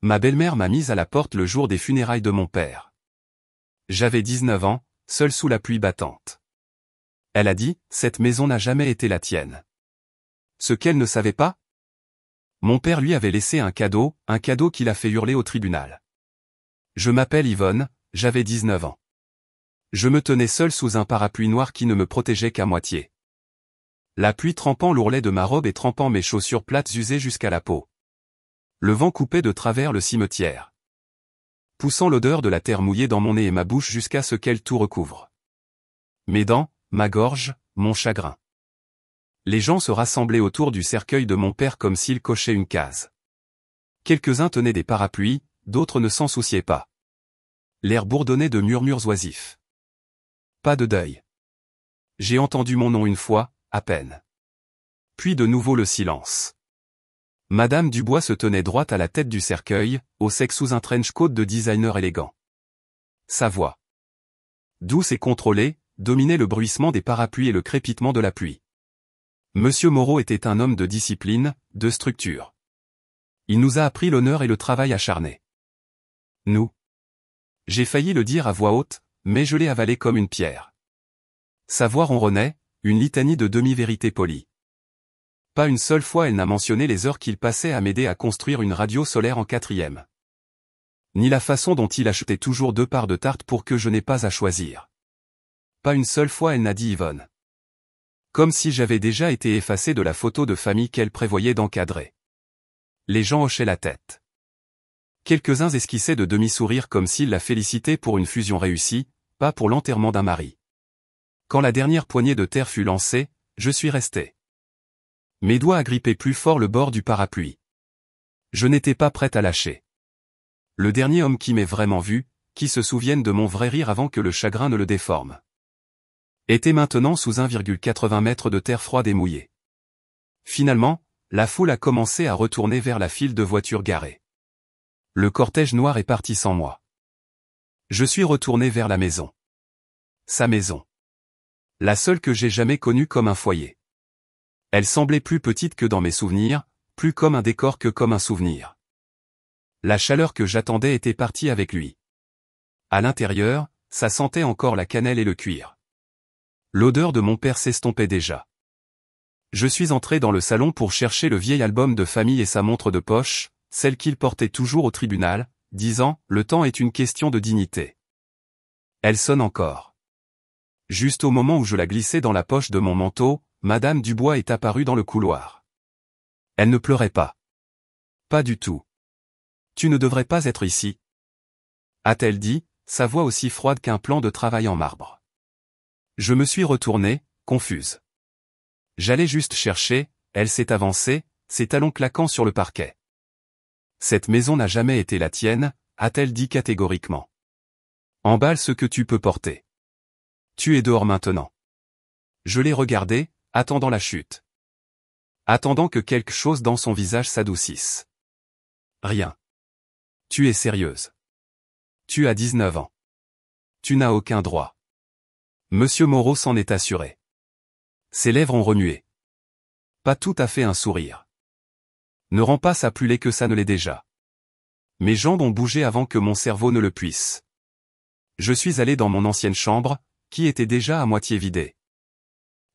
Ma belle-mère m'a mise à la porte le jour des funérailles de mon père. J'avais 19 ans, seul sous la pluie battante. Elle a dit, cette maison n'a jamais été la tienne. Ce qu'elle ne savait pas? Mon père lui avait laissé un cadeau qu'il a fait hurler au tribunal. Je m'appelle Yvonne, j'avais 19 ans. Je me tenais seul sous un parapluie noir qui ne me protégeait qu'à moitié. La pluie trempant l'ourlet de ma robe et trempant mes chaussures plates usées jusqu'à la peau. Le vent coupait de travers le cimetière, poussant l'odeur de la terre mouillée dans mon nez et ma bouche jusqu'à ce qu'elle tout recouvre. Mes dents, ma gorge, mon chagrin. Les gens se rassemblaient autour du cercueil de mon père comme s'ils cochaient une case. Quelques-uns tenaient des parapluies, d'autres ne s'en souciaient pas. L'air bourdonnait de murmures oisifs. Pas de deuil. J'ai entendu mon nom une fois, à peine. Puis de nouveau le silence. Madame Dubois se tenait droite à la tête du cercueil, au sec sous un trench coat de designer élégant. Sa voix, douce et contrôlée, dominait le bruissement des parapluies et le crépitement de la pluie. Monsieur Moreau était un homme de discipline, de structure. Il nous a appris l'honneur et le travail acharné. Nous. J'ai failli le dire à voix haute, mais je l'ai avalé comme une pierre. Sa voix ronronnait, une litanie de demi-vérités polies. Pas une seule fois elle n'a mentionné les heures qu'il passait à m'aider à construire une radio solaire en 4e. Ni la façon dont il achetait toujours 2 parts de tarte pour que je n'ai pas à choisir. Pas une seule fois elle n'a dit Yvonne. Comme si j'avais déjà été effacé de la photo de famille qu'elle prévoyait d'encadrer. Les gens hochaient la tête. Quelques-uns esquissaient de demi-sourires comme s'ils la félicitaient pour une fusion réussie, pas pour l'enterrement d'un mari. Quand la dernière poignée de terre fut lancée, je suis resté. Mes doigts agrippaient plus fort le bord du parapluie. Je n'étais pas prêt à lâcher. Le dernier homme qui m'ait vraiment vu, qui se souvienne de mon vrai rire avant que le chagrin ne le déforme, était maintenant sous 1,80 mètres de terre froide et mouillée. Finalement, la foule a commencé à retourner vers la file de voitures garées. Le cortège noir est parti sans moi. Je suis retourné vers la maison. Sa maison. La seule que j'ai jamais connue comme un foyer. Elle semblait plus petite que dans mes souvenirs, plus comme un décor que comme un souvenir. La chaleur que j'attendais était partie avec lui. À l'intérieur, ça sentait encore la cannelle et le cuir. L'odeur de mon père s'estompait déjà. Je suis entré dans le salon pour chercher le vieil album de famille et sa montre de poche, celle qu'il portait toujours au tribunal, disant « Le temps est une question de dignité ». Elle sonne encore. Juste au moment où je la glissais dans la poche de mon manteau, Madame Dubois est apparue dans le couloir. Elle ne pleurait pas. Pas du tout. « Tu ne devrais pas être ici », a-t-elle dit, sa voix aussi froide qu'un plan de travail en marbre. Je me suis retourné, confuse. J'allais juste chercher, elle s'est avancée, ses talons claquant sur le parquet. Cette maison n'a jamais été la tienne, a-t-elle dit catégoriquement. Emballe ce que tu peux porter. Tu es dehors maintenant. Je l'ai regardé, attendant la chute. Attendant que quelque chose dans son visage s'adoucisse. Rien. Tu es sérieuse. Tu as 19 ans. Tu n'as aucun droit. Monsieur Moreau s'en est assuré. Ses lèvres ont remué. Pas tout à fait un sourire. Ne rends pas ça plus laid que ça ne l'est déjà. Mes jambes ont bougé avant que mon cerveau ne le puisse. Je suis allé dans mon ancienne chambre, qui était déjà à moitié vidée.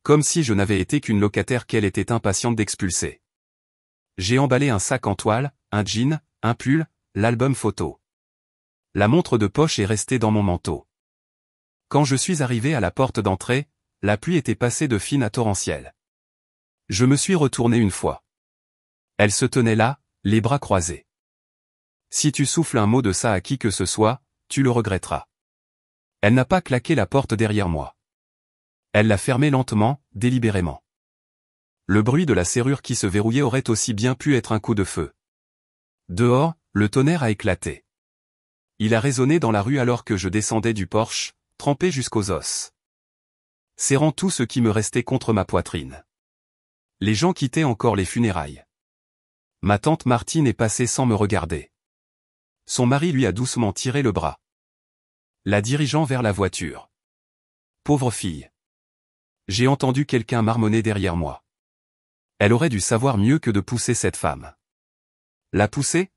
Comme si je n'avais été qu'une locataire qu'elle était impatiente d'expulser. J'ai emballé un sac en toile, un jean, un pull, l'album photo. La montre de poche est restée dans mon manteau. Quand je suis arrivé à la porte d'entrée, la pluie était passée de fine à torrentielle. Je me suis retourné une fois. Elle se tenait là, les bras croisés. Si tu souffles un mot de ça à qui que ce soit, tu le regretteras. Elle n'a pas claqué la porte derrière moi. Elle l'a fermée lentement, délibérément. Le bruit de la serrure qui se verrouillait aurait aussi bien pu être un coup de feu. Dehors, le tonnerre a éclaté. Il a résonné dans la rue alors que je descendais du porche, trempé jusqu'aux os, serrant tout ce qui me restait contre ma poitrine. Les gens quittaient encore les funérailles. Ma tante Martine est passée sans me regarder. Son mari lui a doucement tiré le bras, la dirigeant vers la voiture. Pauvre fille. J'ai entendu quelqu'un marmonner derrière moi. Elle aurait dû savoir mieux que de pousser cette femme. La pousser ?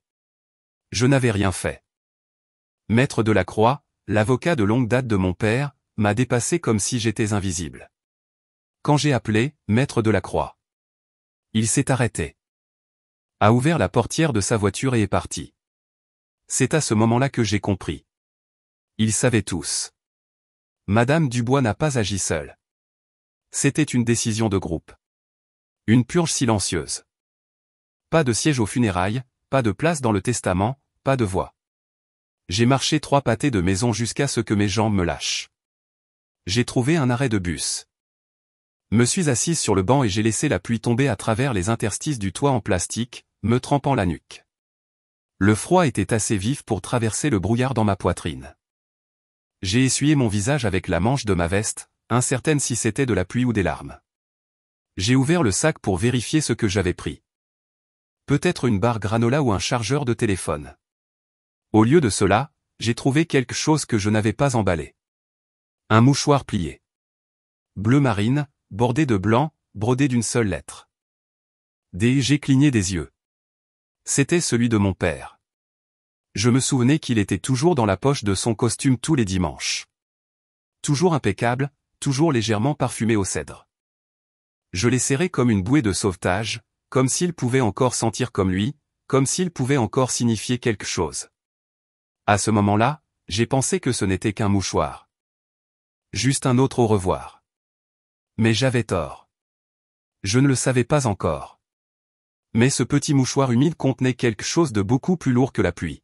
Je n'avais rien fait. Maître Delacroix, l'avocat de longue date de mon père, m'a dépassé comme si j'étais invisible. Quand j'ai appelé, Maître Delacroix, il s'est arrêté, a ouvert la portière de sa voiture et est parti. C'est à ce moment-là que j'ai compris. Ils savaient tous. Madame Dubois n'a pas agi seule. C'était une décision de groupe. Une purge silencieuse. Pas de siège aux funérailles, pas de place dans le testament, pas de voix. J'ai marché 3 pâtés de maison jusqu'à ce que mes jambes me lâchent. J'ai trouvé un arrêt de bus. Me suis assise sur le banc et j'ai laissé la pluie tomber à travers les interstices du toit en plastique, me trempant la nuque. Le froid était assez vif pour traverser le brouillard dans ma poitrine. J'ai essuyé mon visage avec la manche de ma veste, incertaine si c'était de la pluie ou des larmes. J'ai ouvert le sac pour vérifier ce que j'avais pris. Peut-être une barre granola ou un chargeur de téléphone. Au lieu de cela, j'ai trouvé quelque chose que je n'avais pas emballé. Un mouchoir plié. Bleu marine, bordé de blanc, brodé d'une seule lettre. J'ai cligné des yeux. C'était celui de mon père. Je me souvenais qu'il était toujours dans la poche de son costume tous les dimanches. Toujours impeccable, toujours légèrement parfumé au cèdre. Je l'ai serré comme une bouée de sauvetage, comme s'il pouvait encore sentir comme lui, comme s'il pouvait encore signifier quelque chose. À ce moment-là, j'ai pensé que ce n'était qu'un mouchoir. Juste un autre au revoir. Mais j'avais tort. Je ne le savais pas encore. Mais ce petit mouchoir humide contenait quelque chose de beaucoup plus lourd que la pluie.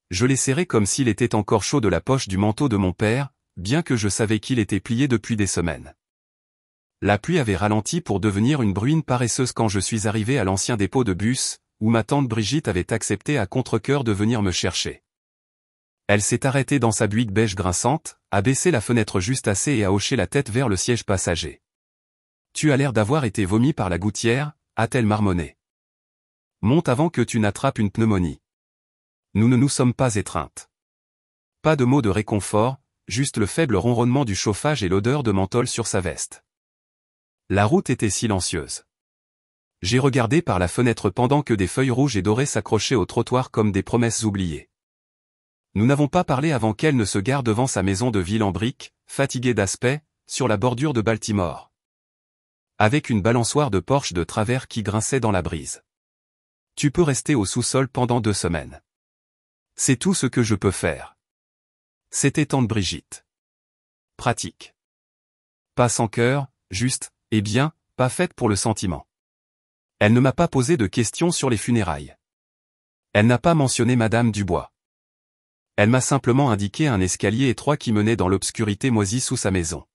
Je l'ai serré comme s'il était encore chaud de la poche du manteau de mon père, bien que je savais qu'il était plié depuis des semaines. La pluie avait ralenti pour devenir une bruine paresseuse quand je suis arrivé à l'ancien dépôt de bus, où ma tante Brigitte avait accepté à contre-cœur de venir me chercher. Elle s'est arrêtée dans sa Buick beige grinçante, a baissé la fenêtre juste assez et a hoché la tête vers le siège passager. « Tu as l'air d'avoir été vomi par la gouttière », a-t-elle marmonné. « Monte avant que tu n'attrapes une pneumonie. Nous ne nous sommes pas étreintes. » Pas de mots de réconfort, juste le faible ronronnement du chauffage et l'odeur de menthol sur sa veste. La route était silencieuse. J'ai regardé par la fenêtre pendant que des feuilles rouges et dorées s'accrochaient au trottoir comme des promesses oubliées. Nous n'avons pas parlé avant qu'elle ne se gare devant sa maison de ville en briques, fatiguée d'aspect, sur la bordure de Baltimore. Avec une balançoire de Porsche de travers qui grinçait dans la brise. Tu peux rester au sous-sol pendant 2 semaines. C'est tout ce que je peux faire. C'était tante Brigitte. Pratique. Pas sans cœur, juste, et bien, pas faite pour le sentiment. Elle ne m'a pas posé de questions sur les funérailles. Elle n'a pas mentionné Madame Dubois. Elle m'a simplement indiqué un escalier étroit qui menait dans l'obscurité moisie sous sa maison.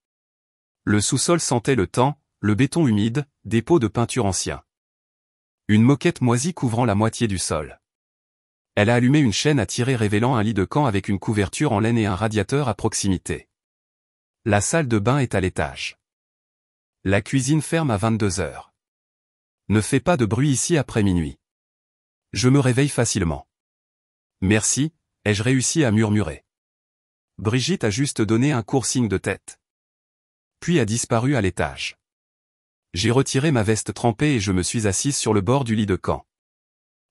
Le sous-sol sentait le temps, le béton humide, des pots de peinture anciens. Une moquette moisie couvrant la moitié du sol. Elle a allumé une chaîne à tirer révélant un lit de camp avec une couverture en laine et un radiateur à proximité. La salle de bain est à l'étage. La cuisine ferme à 22 heures. Ne fais pas de bruit ici après minuit. Je me réveille facilement. Merci, ai-je réussi à murmurer. Brigitte a juste donné un court signe de tête. Puis a disparu à l'étage. J'ai retiré ma veste trempée et je me suis assise sur le bord du lit de camp.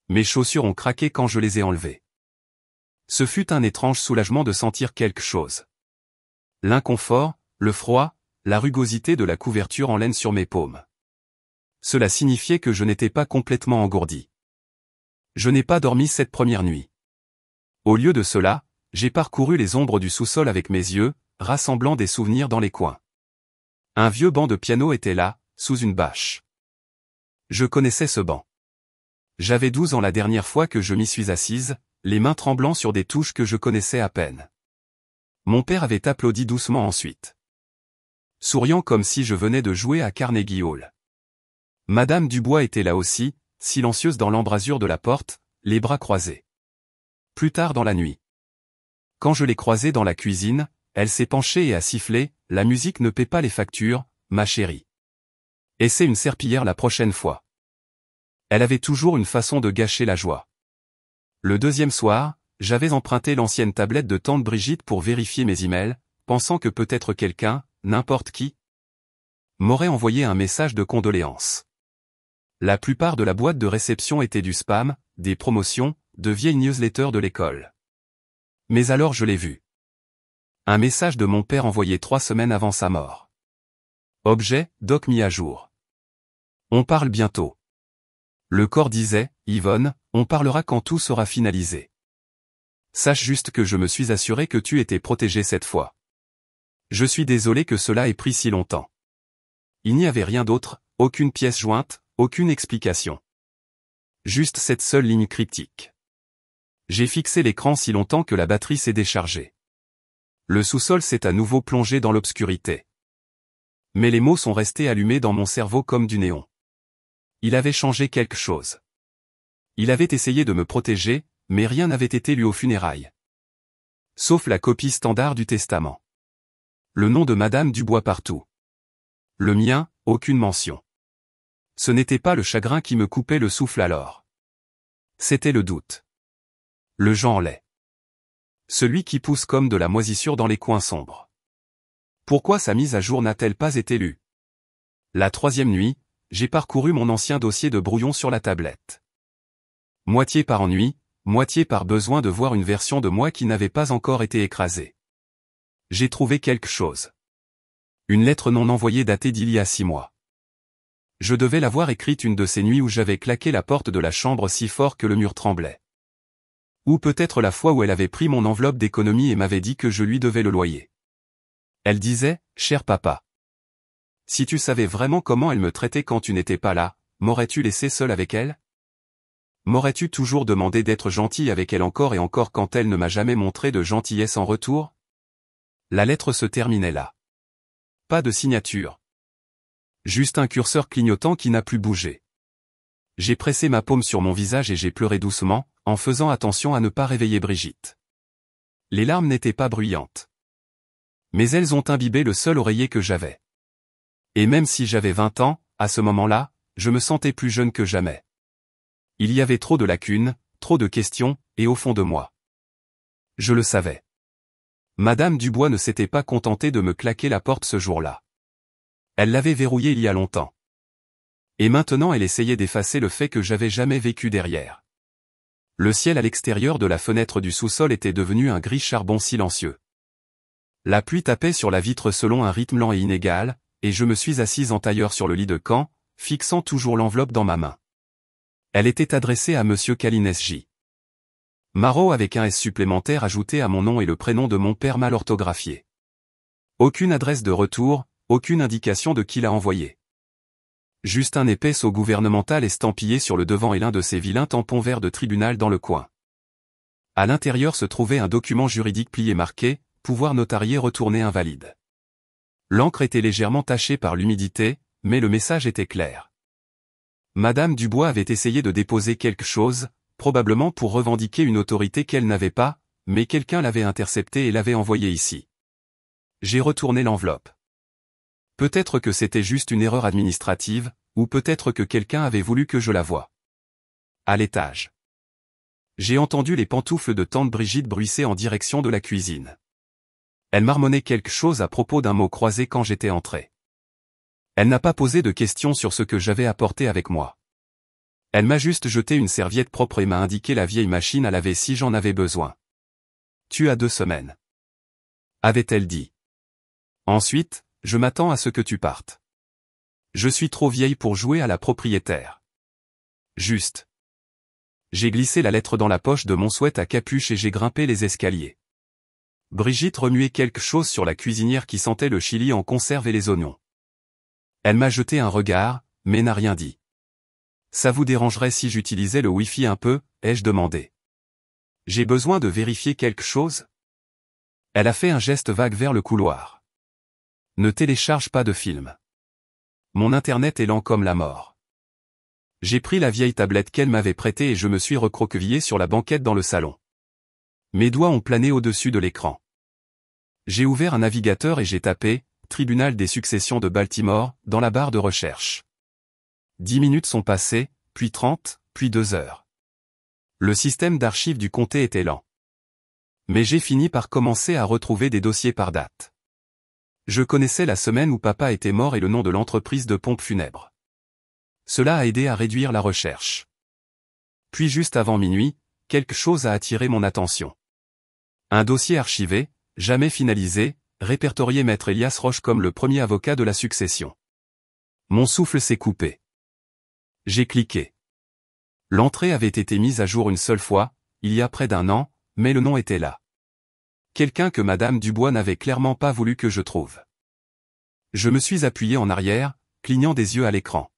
Mes chaussures ont craqué quand je les ai enlevées. Ce fut un étrange soulagement de sentir quelque chose. L'inconfort, le froid, la rugosité de la couverture en laine sur mes paumes. Cela signifiait que je n'étais pas complètement engourdi. Je n'ai pas dormi cette première nuit. Au lieu de cela, j'ai parcouru les ombres du sous-sol avec mes yeux, rassemblant des souvenirs dans les coins. Un vieux banc de piano était là, sous une bâche. Je connaissais ce banc. J'avais 12 ans la dernière fois que je m'y suis assise, les mains tremblant sur des touches que je connaissais à peine. Mon père avait applaudi doucement ensuite. Souriant comme si je venais de jouer à Carnegie Hall. Madame Dubois était là aussi, silencieuse dans l'embrasure de la porte, les bras croisés. Plus tard dans la nuit. Quand je l'ai croisée dans la cuisine, elle s'est penchée et a sifflé, « La musique ne paie pas les factures, ma chérie. Essaie une serpillière la prochaine fois. » Elle avait toujours une façon de gâcher la joie. Le deuxième soir, j'avais emprunté l'ancienne tablette de tante Brigitte pour vérifier mes emails, pensant que peut-être quelqu'un, n'importe qui, m'aurait envoyé un message de condoléances. La plupart de la boîte de réception était du spam, des promotions, de vieilles newsletters de l'école. Mais alors je l'ai vu. Un message de mon père envoyé 3 semaines avant sa mort. Objet, doc mis à jour. On parle bientôt. Le corps disait, Yvonne, on parlera quand tout sera finalisé. Sache juste que je me suis assuré que tu étais protégée cette fois. Je suis désolé que cela ait pris si longtemps. Il n'y avait rien d'autre, aucune pièce jointe, aucune explication. Juste cette seule ligne cryptique. J'ai fixé l'écran si longtemps que la batterie s'est déchargée. Le sous-sol s'est à nouveau plongé dans l'obscurité. Mais les mots sont restés allumés dans mon cerveau comme du néon. Il avait changé quelque chose. Il avait essayé de me protéger, mais rien n'avait été lu aux funérailles. Sauf la copie standard du testament. Le nom de Madame Dubois partout. Le mien, aucune mention. Ce n'était pas le chagrin qui me coupait le souffle alors. C'était le doute. Le Jean laid. Celui qui pousse comme de la moisissure dans les coins sombres. Pourquoi sa mise à jour n'a-t-elle pas été lue? La 3e nuit, j'ai parcouru mon ancien dossier de brouillon sur la tablette. Moitié par ennui, moitié par besoin de voir une version de moi qui n'avait pas encore été écrasée. J'ai trouvé quelque chose. Une lettre non envoyée datée d'il y a 6 mois. Je devais l'avoir écrite une de ces nuits où j'avais claqué la porte de la chambre si fort que le mur tremblait. Ou peut-être la fois où elle avait pris mon enveloppe d'économie et m'avait dit que je lui devais le loyer. Elle disait, « Cher papa. Si tu savais vraiment comment elle me traitait quand tu n'étais pas là, m'aurais-tu laissé seul avec elle? M'aurais-tu toujours demandé d'être gentil avec elle encore et encore quand elle ne m'a jamais montré de gentillesse en retour ?» La lettre se terminait là. Pas de signature. Juste un curseur clignotant qui n'a plus bougé. J'ai pressé ma paume sur mon visage et j'ai pleuré doucement, en faisant attention à ne pas réveiller Brigitte. Les larmes n'étaient pas bruyantes. Mais elles ont imbibé le seul oreiller que j'avais. Et même si j'avais 20 ans, à ce moment-là, je me sentais plus jeune que jamais. Il y avait trop de lacunes, trop de questions, et au fond de moi. Je le savais. Madame Dubois ne s'était pas contentée de me claquer la porte ce jour-là. Elle l'avait verrouillée il y a longtemps. Et maintenant elle essayait d'effacer le fait que j'avais jamais vécu derrière. Le ciel à l'extérieur de la fenêtre du sous-sol était devenu un gris charbon silencieux. La pluie tapait sur la vitre selon un rythme lent et inégal, et je me suis assise en tailleur sur le lit de camp, fixant toujours l'enveloppe dans ma main. Elle était adressée à Monsieur Kalines J. Marot avec un S supplémentaire ajouté à mon nom et le prénom de mon père mal orthographié. Aucune adresse de retour, aucune indication de qui l'a envoyé. Juste un épais sceau gouvernemental estampillé sur le devant et l'un de ces vilains tampons verts de tribunal dans le coin. À l'intérieur se trouvait un document juridique plié marqué « Pouvoir notarié retourné invalide ». L'encre était légèrement tachée par l'humidité, mais le message était clair. Madame Dubois avait essayé de déposer quelque chose, probablement pour revendiquer une autorité qu'elle n'avait pas, mais quelqu'un l'avait interceptée et l'avait envoyée ici. J'ai retourné l'enveloppe. Peut-être que c'était juste une erreur administrative, ou peut-être que quelqu'un avait voulu que je la voie. À l'étage. J'ai entendu les pantoufles de tante Brigitte bruisser en direction de la cuisine. Elle marmonnait quelque chose à propos d'un mot croisé quand j'étais entré. Elle n'a pas posé de questions sur ce que j'avais apporté avec moi. Elle m'a juste jeté une serviette propre et m'a indiqué la vieille machine à laver si j'en avais besoin. Tu as 2 semaines. Avait-elle dit. Ensuite, je m'attends à ce que tu partes. Je suis trop vieille pour jouer à la propriétaire. Juste. J'ai glissé la lettre dans la poche de mon sweat à capuche et j'ai grimpé les escaliers. Brigitte remuait quelque chose sur la cuisinière qui sentait le chili en conserve et les oignons. Elle m'a jeté un regard, mais n'a rien dit. Ça vous dérangerait si j'utilisais le Wi-Fi un peu, ai-je demandé. J'ai besoin de vérifier quelque chose? Elle a fait un geste vague vers le couloir. Ne télécharge pas de film. Mon internet est lent comme la mort. J'ai pris la vieille tablette qu'elle m'avait prêtée et je me suis recroquevillé sur la banquette dans le salon. Mes doigts ont plané au-dessus de l'écran. J'ai ouvert un navigateur et j'ai tapé « Tribunal des successions de Baltimore » dans la barre de recherche. 10 minutes sont passées, puis 30, puis 2 heures. Le système d'archives du comté était lent. Mais j'ai fini par commencer à retrouver des dossiers par date. Je connaissais la semaine où papa était mort et le nom de l'entreprise de pompes funèbres. Cela a aidé à réduire la recherche. Puis juste avant minuit, quelque chose a attiré mon attention. Un dossier archivé, jamais finalisé, répertorié Maître Elias Roche comme le premier avocat de la succession. Mon souffle s'est coupé. J'ai cliqué. L'entrée avait été mise à jour une seule fois, il y a près d'un an, mais le nom était là. Quelqu'un que Madame Dubois n'avait clairement pas voulu que je trouve. Je me suis appuyé en arrière, clignant des yeux à l'écran.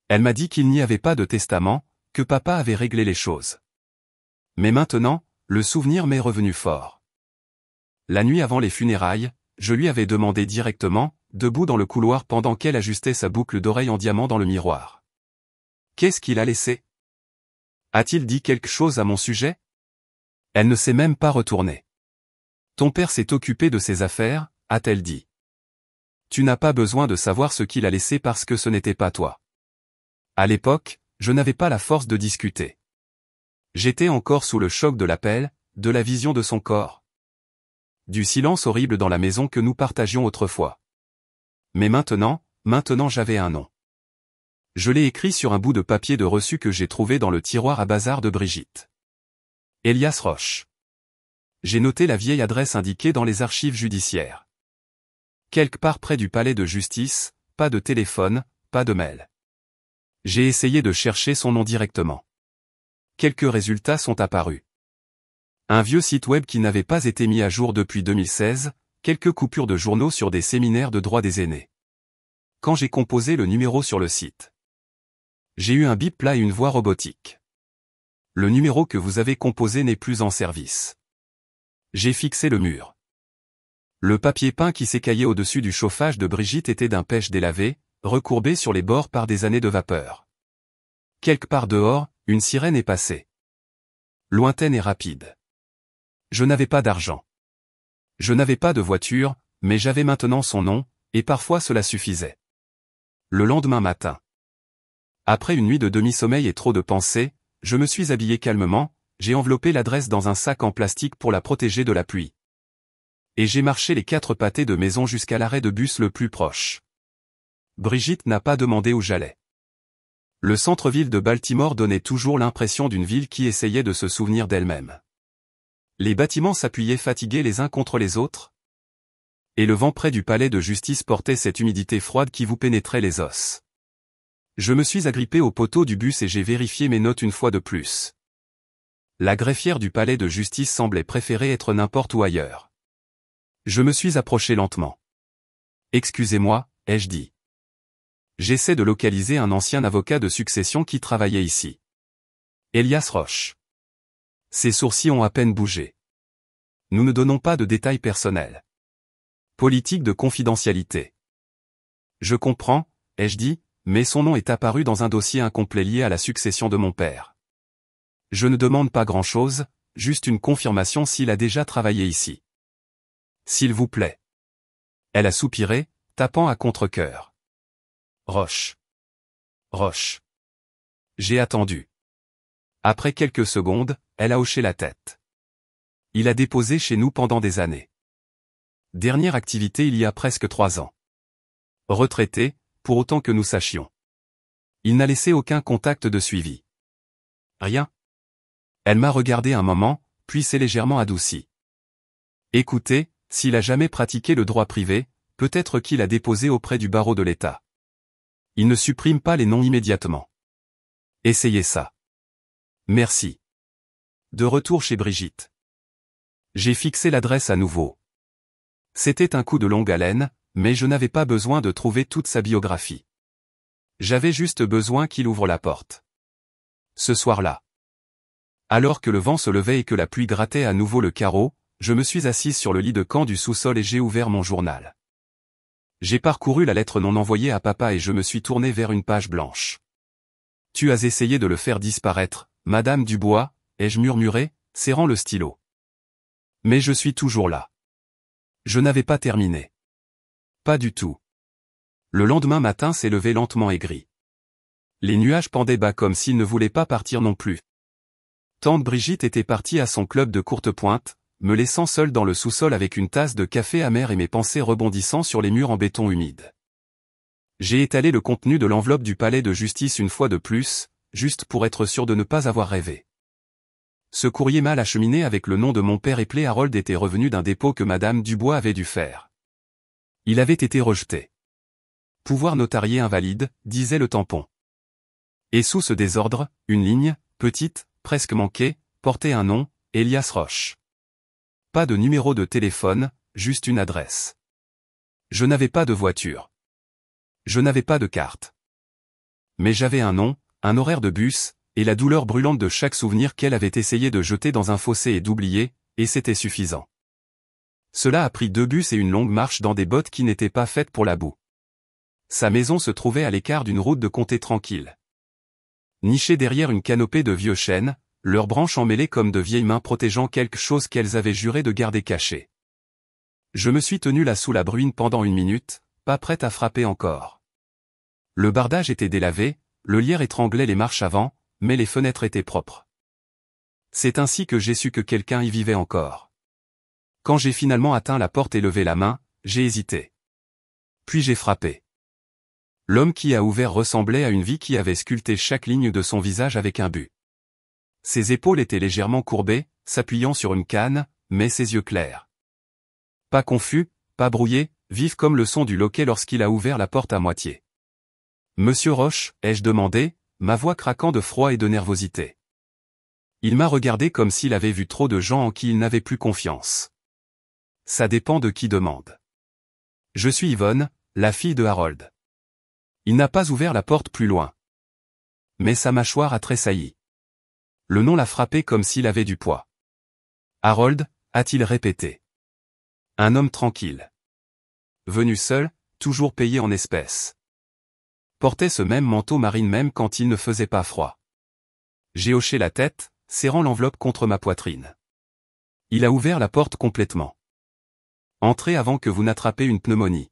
Elle m'a dit qu'il n'y avait pas de testament, que papa avait réglé les choses. Mais maintenant, le souvenir m'est revenu fort. La nuit avant les funérailles, je lui avais demandé directement, debout dans le couloir pendant qu'elle ajustait sa boucle d'oreille en diamant dans le miroir. Qu'est-ce qu'il a laissé? A-t-il dit quelque chose à mon sujet? Elle ne s'est même pas retournée. Ton père s'est occupé de ses affaires, a-t-elle dit. Tu n'as pas besoin de savoir ce qu'il a laissé parce que ce n'était pas toi. À l'époque, je n'avais pas la force de discuter. J'étais encore sous le choc de l'appel, de la vision de son corps. Du silence horrible dans la maison que nous partagions autrefois. Mais maintenant j'avais un nom. Je l'ai écrit sur un bout de papier de reçu que j'ai trouvé dans le tiroir à bazar de Brigitte. Elias Roche. J'ai noté la vieille adresse indiquée dans les archives judiciaires. Quelque part près du palais de justice, pas de téléphone, pas de mail. J'ai essayé de chercher son nom directement. Quelques résultats sont apparus. Un vieux site web qui n'avait pas été mis à jour depuis 2016, quelques coupures de journaux sur des séminaires de droit des aînés. Quand j'ai composé le numéro sur le site, j'ai eu un bip plat et une voix robotique. Le numéro que vous avez composé n'est plus en service. J'ai fixé le mur. Le papier peint qui s'écaillait au-dessus du chauffage de Brigitte était d'un pêche délavé, recourbé sur les bords par des années de vapeur. Quelque part dehors, une sirène est passée. Lointaine et rapide. Je n'avais pas d'argent. Je n'avais pas de voiture, mais j'avais maintenant son nom, et parfois cela suffisait. Le lendemain matin. Après une nuit de demi-sommeil et trop de pensées, je me suis habillé calmement, j'ai enveloppé l'adresse dans un sac en plastique pour la protéger de la pluie. Et j'ai marché les 4 pâtés de maison jusqu'à l'arrêt de bus le plus proche. Brigitte n'a pas demandé où j'allais. Le centre-ville de Baltimore donnait toujours l'impression d'une ville qui essayait de se souvenir d'elle-même. Les bâtiments s'appuyaient fatigués les uns contre les autres. Et le vent près du palais de justice portait cette humidité froide qui vous pénétrait les os. Je me suis agrippé au poteau du bus et j'ai vérifié mes notes une fois de plus. La greffière du palais de justice semblait préférer être n'importe où ailleurs. Je me suis approché lentement. « Excusez-moi », ai-je dit. J'essaie de localiser un ancien avocat de succession qui travaillait ici. Elias Roche. Ses sourcils ont à peine bougé. Nous ne donnons pas de détails personnels. Politique de confidentialité. Je comprends, ai-je dit, mais son nom est apparu dans un dossier incomplet lié à la succession de mon père. Je ne demande pas grand-chose, juste une confirmation s'il a déjà travaillé ici. S'il vous plaît. Elle a soupiré, tapant à contre-cœur. Roche. Roche. J'ai attendu. Après quelques secondes, elle a hoché la tête. Il a déposé chez nous pendant des années. Dernière activité il y a presque 3 ans. Retraité, pour autant que nous sachions. Il n'a laissé aucun contact de suivi. Rien. Elle m'a regardé un moment, puis s'est légèrement adoucie. Écoutez, s'il a jamais pratiqué le droit privé, peut-être qu'il a déposé auprès du barreau de l'État. Il ne supprime pas les noms immédiatement. Essayez ça. Merci. De retour chez Brigitte. J'ai fixé l'adresse à nouveau. C'était un coup de longue haleine, mais je n'avais pas besoin de trouver toute sa biographie. J'avais juste besoin qu'il ouvre la porte. Ce soir-là. Alors que le vent se levait et que la pluie grattait à nouveau le carreau, je me suis assise sur le lit de camp du sous-sol et j'ai ouvert mon journal. J'ai parcouru la lettre non envoyée à papa et je me suis tourné vers une page blanche. Tu as essayé de le faire disparaître, Madame Dubois, ai-je murmuré, serrant le stylo. Mais je suis toujours là. Je n'avais pas terminé. Pas du tout. Le lendemain matin s'est levé lentement et gris. Les nuages pendaient bas comme s'ils ne voulaient pas partir non plus. Tante Brigitte était partie à son club de courte pointe, me laissant seul dans le sous-sol avec une tasse de café amer et mes pensées rebondissant sur les murs en béton humide. J'ai étalé le contenu de l'enveloppe du palais de justice une fois de plus, juste pour être sûr de ne pas avoir rêvé. Ce courrier mal acheminé avec le nom de mon père éplé Harold était revenu d'un dépôt que Madame Dubois avait dû faire. Il avait été rejeté. Pouvoir notarié invalide, disait le tampon. Et sous ce désordre, une ligne, petite, presque manquée, portait un nom, Elias Roche. Pas de numéro de téléphone, juste une adresse. Je n'avais pas de voiture. Je n'avais pas de carte. Mais j'avais un nom, un horaire de bus, et la douleur brûlante de chaque souvenir qu'elle avait essayé de jeter dans un fossé et d'oublier, et c'était suffisant. Cela a pris 2 bus et une longue marche dans des bottes qui n'étaient pas faites pour la boue. Sa maison se trouvait à l'écart d'une route de comté tranquille. Nichée derrière une canopée de vieux chênes, leurs branches emmêlées comme de vieilles mains protégeant quelque chose qu'elles avaient juré de garder caché. Je me suis tenu là sous la bruine pendant 1 minute, pas prête à frapper encore. Le bardage était délavé, le lierre étranglait les marches avant, mais les fenêtres étaient propres. C'est ainsi que j'ai su que quelqu'un y vivait encore. Quand j'ai finalement atteint la porte et levé la main, j'ai hésité. Puis j'ai frappé. L'homme qui a ouvert ressemblait à une vie qui avait sculpté chaque ligne de son visage avec un but. Ses épaules étaient légèrement courbées, s'appuyant sur une canne, mais ses yeux clairs. Pas confus, pas brouillés, vifs comme le son du loquet lorsqu'il a ouvert la porte à moitié. « Monsieur Roche ?» ai-je demandé, ma voix craquant de froid et de nervosité. Il m'a regardé comme s'il avait vu trop de gens en qui il n'avait plus confiance. Ça dépend de qui demande. Je suis Yvonne, la fille de Harold. Il n'a pas ouvert la porte plus loin. Mais sa mâchoire a tressailli. Le nom l'a frappé comme s'il avait du poids. Harold, a-t-il répété. Un homme tranquille. Venu seul, toujours payé en espèces. Portait ce même manteau marine même quand il ne faisait pas froid. J'ai hoché la tête, serrant l'enveloppe contre ma poitrine. Il a ouvert la porte complètement. Entrez avant que vous n'attrapez une pneumonie.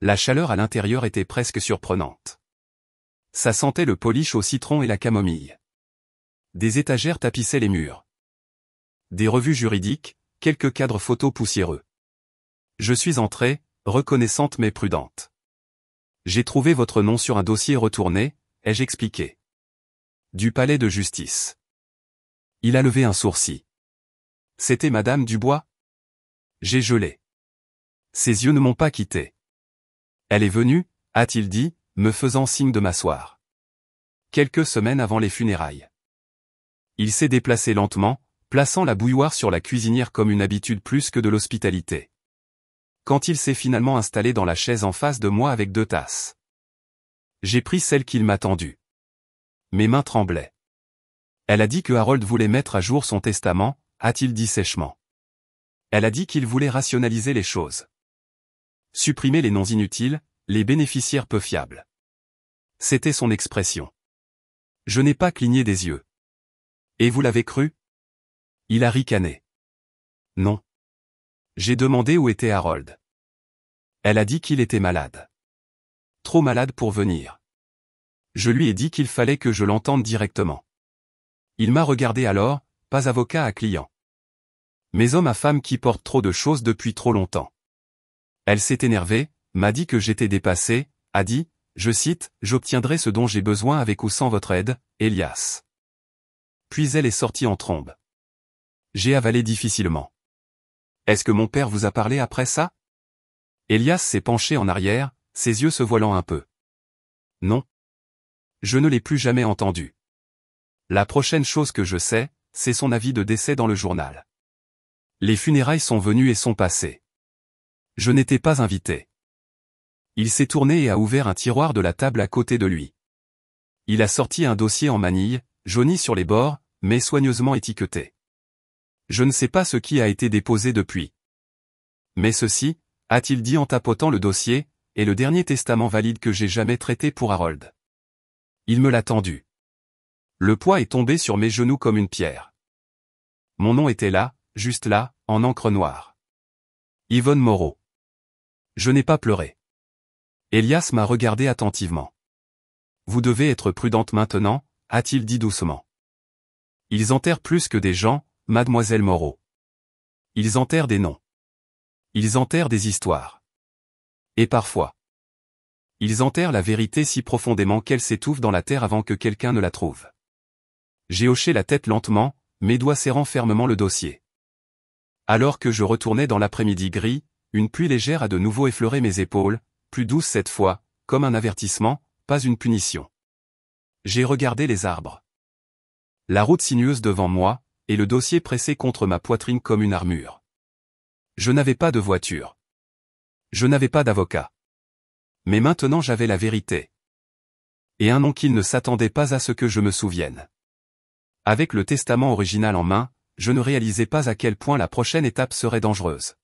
La chaleur à l'intérieur était presque surprenante. Ça sentait le polish au citron et la camomille. Des étagères tapissaient les murs. Des revues juridiques, quelques cadres photos poussiéreux. Je suis entré, reconnaissante mais prudente. J'ai trouvé votre nom sur un dossier retourné, ai-je expliqué. Du palais de justice. Il a levé un sourcil. C'était Madame Dubois? J'ai gelé. Ses yeux ne m'ont pas quitté. Elle est venue, a-t-il dit, me faisant signe de m'asseoir. Quelques semaines avant les funérailles. Il s'est déplacé lentement, plaçant la bouilloire sur la cuisinière comme une habitude plus que de l'hospitalité. Quand il s'est finalement installé dans la chaise en face de moi avec 2 tasses. J'ai pris celle qu'il m'a tendue. Mes mains tremblaient. Elle a dit que Harold voulait mettre à jour son testament, a-t-il dit sèchement. Elle a dit qu'il voulait rationaliser les choses. Supprimer les noms inutiles, les bénéficiaires peu fiables. C'était son expression. Je n'ai pas cligné des yeux. Et vous l'avez cru? Il a ricané. Non. J'ai demandé où était Harold. Elle a dit qu'il était malade. Trop malade pour venir. Je lui ai dit qu'il fallait que je l'entende directement. Il m'a regardé alors, pas avocat à client. Mais homme à femme qui porte trop de choses depuis trop longtemps. Elle s'est énervée, m'a dit que j'étais dépassé, a dit, je cite, « J'obtiendrai ce dont j'ai besoin avec ou sans votre aide, Elias. » Puis elle est sortie en trombe. J'ai avalé difficilement. Est-ce que mon père vous a parlé après ça? Elias s'est penché en arrière, ses yeux se voilant un peu. Non. Je ne l'ai plus jamais entendu. La prochaine chose que je sais, c'est son avis de décès dans le journal. Les funérailles sont venues et sont passées. Je n'étais pas invité. Il s'est tourné et a ouvert un tiroir de la table à côté de lui. Il a sorti un dossier en manille, jauni sur les bords, mais soigneusement étiqueté. Je ne sais pas ce qui a été déposé depuis. Mais ceci, a-t-il dit en tapotant le dossier, est le dernier testament valide que j'ai jamais traité pour Harold. Il me l'a tendu. Le poids est tombé sur mes genoux comme une pierre. Mon nom était là, juste là, en encre noire. Yvonne Moreau. Je n'ai pas pleuré. Elias m'a regardé attentivement. Vous devez être prudente maintenant, a-t-il dit doucement. Ils enterrent plus que des gens, mademoiselle Moreau. Ils enterrent des noms. Ils enterrent des histoires. Et parfois. Ils enterrent la vérité si profondément qu'elle s'étouffe dans la terre avant que quelqu'un ne la trouve. J'ai hoché la tête lentement, mes doigts serrant fermement le dossier. Alors que je retournais dans l'après-midi gris, une pluie légère a de nouveau effleuré mes épaules, plus douce cette fois, comme un avertissement, pas une punition. J'ai regardé les arbres. La route sinueuse devant moi, et le dossier pressé contre ma poitrine comme une armure. Je n'avais pas de voiture. Je n'avais pas d'avocat. Mais maintenant j'avais la vérité. Et un nom qu'il ne s'attendait pas à ce que je me souvienne. Avec le testament original en main, je ne réalisais pas à quel point la prochaine étape serait dangereuse.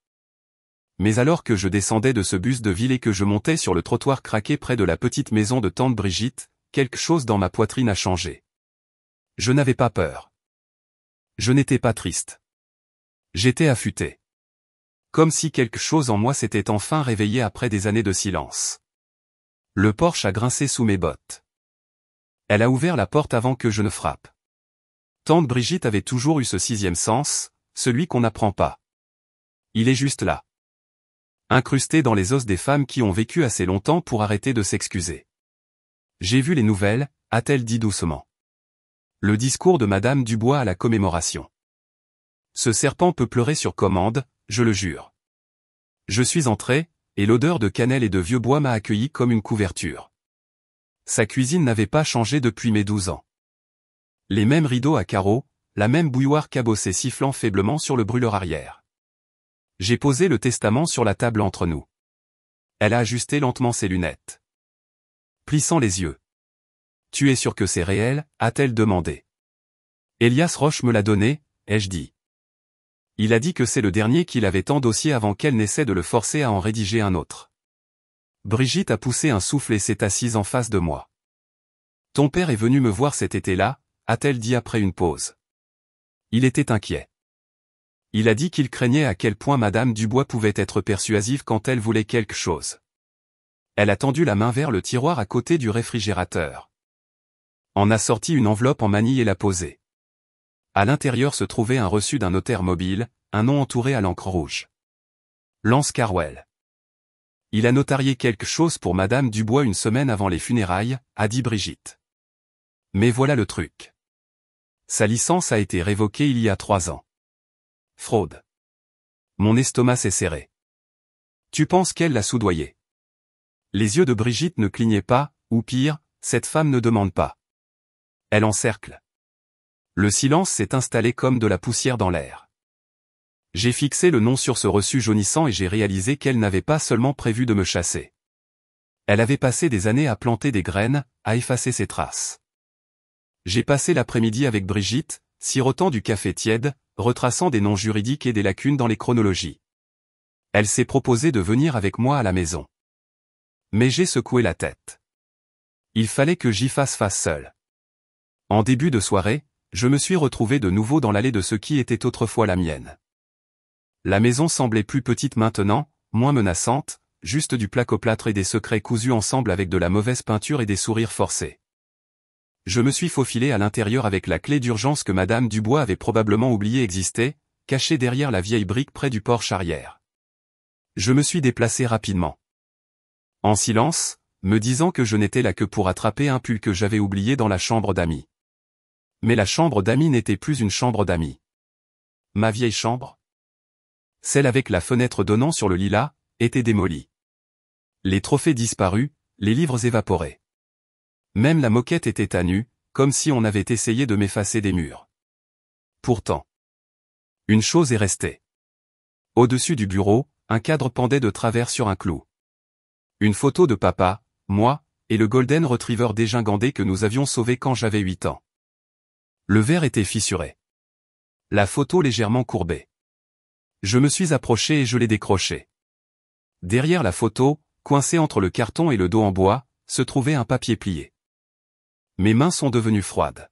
Mais alors que je descendais de ce bus de ville et que je montais sur le trottoir craqué près de la petite maison de tante Brigitte, quelque chose dans ma poitrine a changé. Je n'avais pas peur. Je n'étais pas triste. J'étais affûté. Comme si quelque chose en moi s'était enfin réveillé après des années de silence. Le porche a grincé sous mes bottes. Elle a ouvert la porte avant que je ne frappe. Tante Brigitte avait toujours eu ce sixième sens, celui qu'on n'apprend pas. Il est juste là. Incrusté dans les os des femmes qui ont vécu assez longtemps pour arrêter de s'excuser. J'ai vu les nouvelles, a-t-elle dit doucement. Le discours de Madame Dubois à la commémoration. Ce serpent peut pleurer sur commande, je le jure. Je suis entré, et l'odeur de cannelle et de vieux bois m'a accueilli comme une couverture. Sa cuisine n'avait pas changé depuis mes 12 ans. Les mêmes rideaux à carreaux, la même bouilloire cabossée sifflant faiblement sur le brûleur arrière. J'ai posé le testament sur la table entre nous. Elle a ajusté lentement ses lunettes. Plissant les yeux. « Tu es sûr que c'est réel ?» a-t-elle demandé. Elias Roche me l'a donné, ai-je dit. Il a dit que c'est le dernier qu'il avait endossé avant qu'elle n'essaie de le forcer à en rédiger un autre. Brigitte a poussé un souffle et s'est assise en face de moi. « Ton père est venu me voir cet été-là » a-t-elle dit après une pause. Il était inquiet. Il a dit qu'il craignait à quel point Madame Dubois pouvait être persuasive quand elle voulait quelque chose. Elle a tendu la main vers le tiroir à côté du réfrigérateur. En a sorti une enveloppe en manille et l'a posée. À l'intérieur se trouvait un reçu d'un notaire mobile, un nom entouré à l'encre rouge. Lance Carwell. Il a notarié quelque chose pour Madame Dubois une semaine avant les funérailles, a dit Brigitte. Mais voilà le truc. Sa licence a été révoquée il y a 3 ans. Fraude. Mon estomac s'est serré. Tu penses qu'elle l'a soudoyé? Les yeux de Brigitte ne clignaient pas, ou pire, cette femme ne demande pas. Elle encercle. Le silence s'est installé comme de la poussière dans l'air. J'ai fixé le nom sur ce reçu jaunissant et j'ai réalisé qu'elle n'avait pas seulement prévu de me chasser. Elle avait passé des années à planter des graines, à effacer ses traces. J'ai passé l'après-midi avec Brigitte, sirotant du café tiède, retraçant des noms juridiques et des lacunes dans les chronologies. Elle s'est proposé de venir avec moi à la maison. Mais j'ai secoué la tête. Il fallait que j'y fasse face seul. En début de soirée, je me suis retrouvé de nouveau dans l'allée de ce qui était autrefois la mienne. La maison semblait plus petite maintenant, moins menaçante, juste du placoplâtre et des secrets cousus ensemble avec de la mauvaise peinture et des sourires forcés. Je me suis faufilé à l'intérieur avec la clé d'urgence que Madame Dubois avait probablement oublié existait, cachée derrière la vieille brique près du porche arrière. Je me suis déplacé rapidement. En silence, me disant que je n'étais là que pour attraper un pull que j'avais oublié dans la chambre d'amis. Mais la chambre d'amis n'était plus une chambre d'amis. Ma vieille chambre, celle avec la fenêtre donnant sur le lilas, était démolie. Les trophées disparus, les livres évaporés. Même la moquette était à nu, comme si on avait essayé de m'effacer des murs. Pourtant, une chose est restée. Au-dessus du bureau, un cadre pendait de travers sur un clou. Une photo de papa, moi, et le Golden Retriever dégingandé que nous avions sauvé quand j'avais 8 ans. Le verre était fissuré. La photo légèrement courbée. Je me suis approché et je l'ai décroché. Derrière la photo, coincé entre le carton et le dos en bois, se trouvait un papier plié. Mes mains sont devenues froides.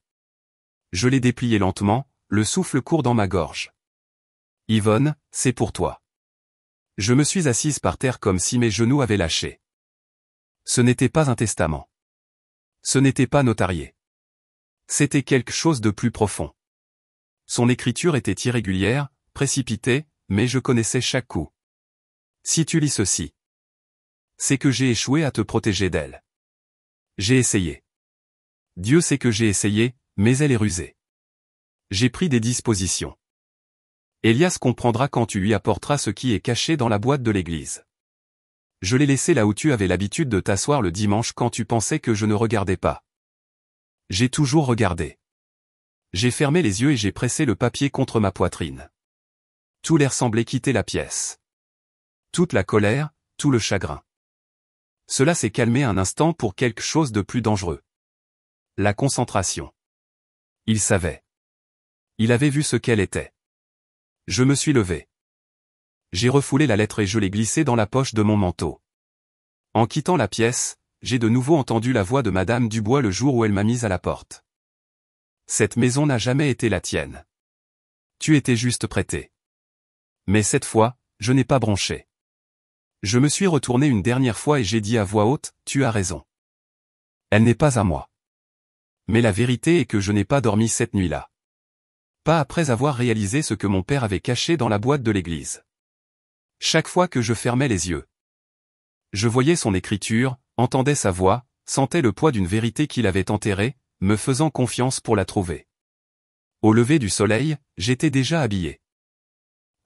Je l'ai déplié lentement, le souffle court dans ma gorge. Yvonne, c'est pour toi. Je me suis assise par terre comme si mes genoux avaient lâché. Ce n'était pas un testament. Ce n'était pas notarié. C'était quelque chose de plus profond. Son écriture était irrégulière, précipitée, mais je connaissais chaque coup. Si tu lis ceci, c'est que j'ai échoué à te protéger d'elle. J'ai essayé. Dieu sait que j'ai essayé, mais elle est rusée. J'ai pris des dispositions. Elias comprendra quand tu lui apporteras ce qui est caché dans la boîte de l'église. Je l'ai laissé là où tu avais l'habitude de t'asseoir le dimanche quand tu pensais que je ne regardais pas. J'ai toujours regardé. J'ai fermé les yeux et j'ai pressé le papier contre ma poitrine. Tout l'air semblait quitter la pièce. Toute la colère, tout le chagrin. Cela s'est calmé un instant pour quelque chose de plus dangereux. La concentration. Il savait. Il avait vu ce qu'elle était. Je me suis levé. J'ai refoulé la lettre et je l'ai glissée dans la poche de mon manteau. En quittant la pièce, j'ai de nouveau entendu la voix de Madame Dubois le jour où elle m'a mise à la porte. Cette maison n'a jamais été la tienne. Tu étais juste prêté. Mais cette fois, je n'ai pas bronché. Je me suis retourné une dernière fois et j'ai dit à voix haute, tu as raison. Elle n'est pas à moi. Mais la vérité est que je n'ai pas dormi cette nuit-là. Pas après avoir réalisé ce que mon père avait caché dans la boîte de l'église. Chaque fois que je fermais les yeux, je voyais son écriture, entendais sa voix, sentais le poids d'une vérité qu'il avait enterrée, me faisant confiance pour la trouver. Au lever du soleil, j'étais déjà habillé.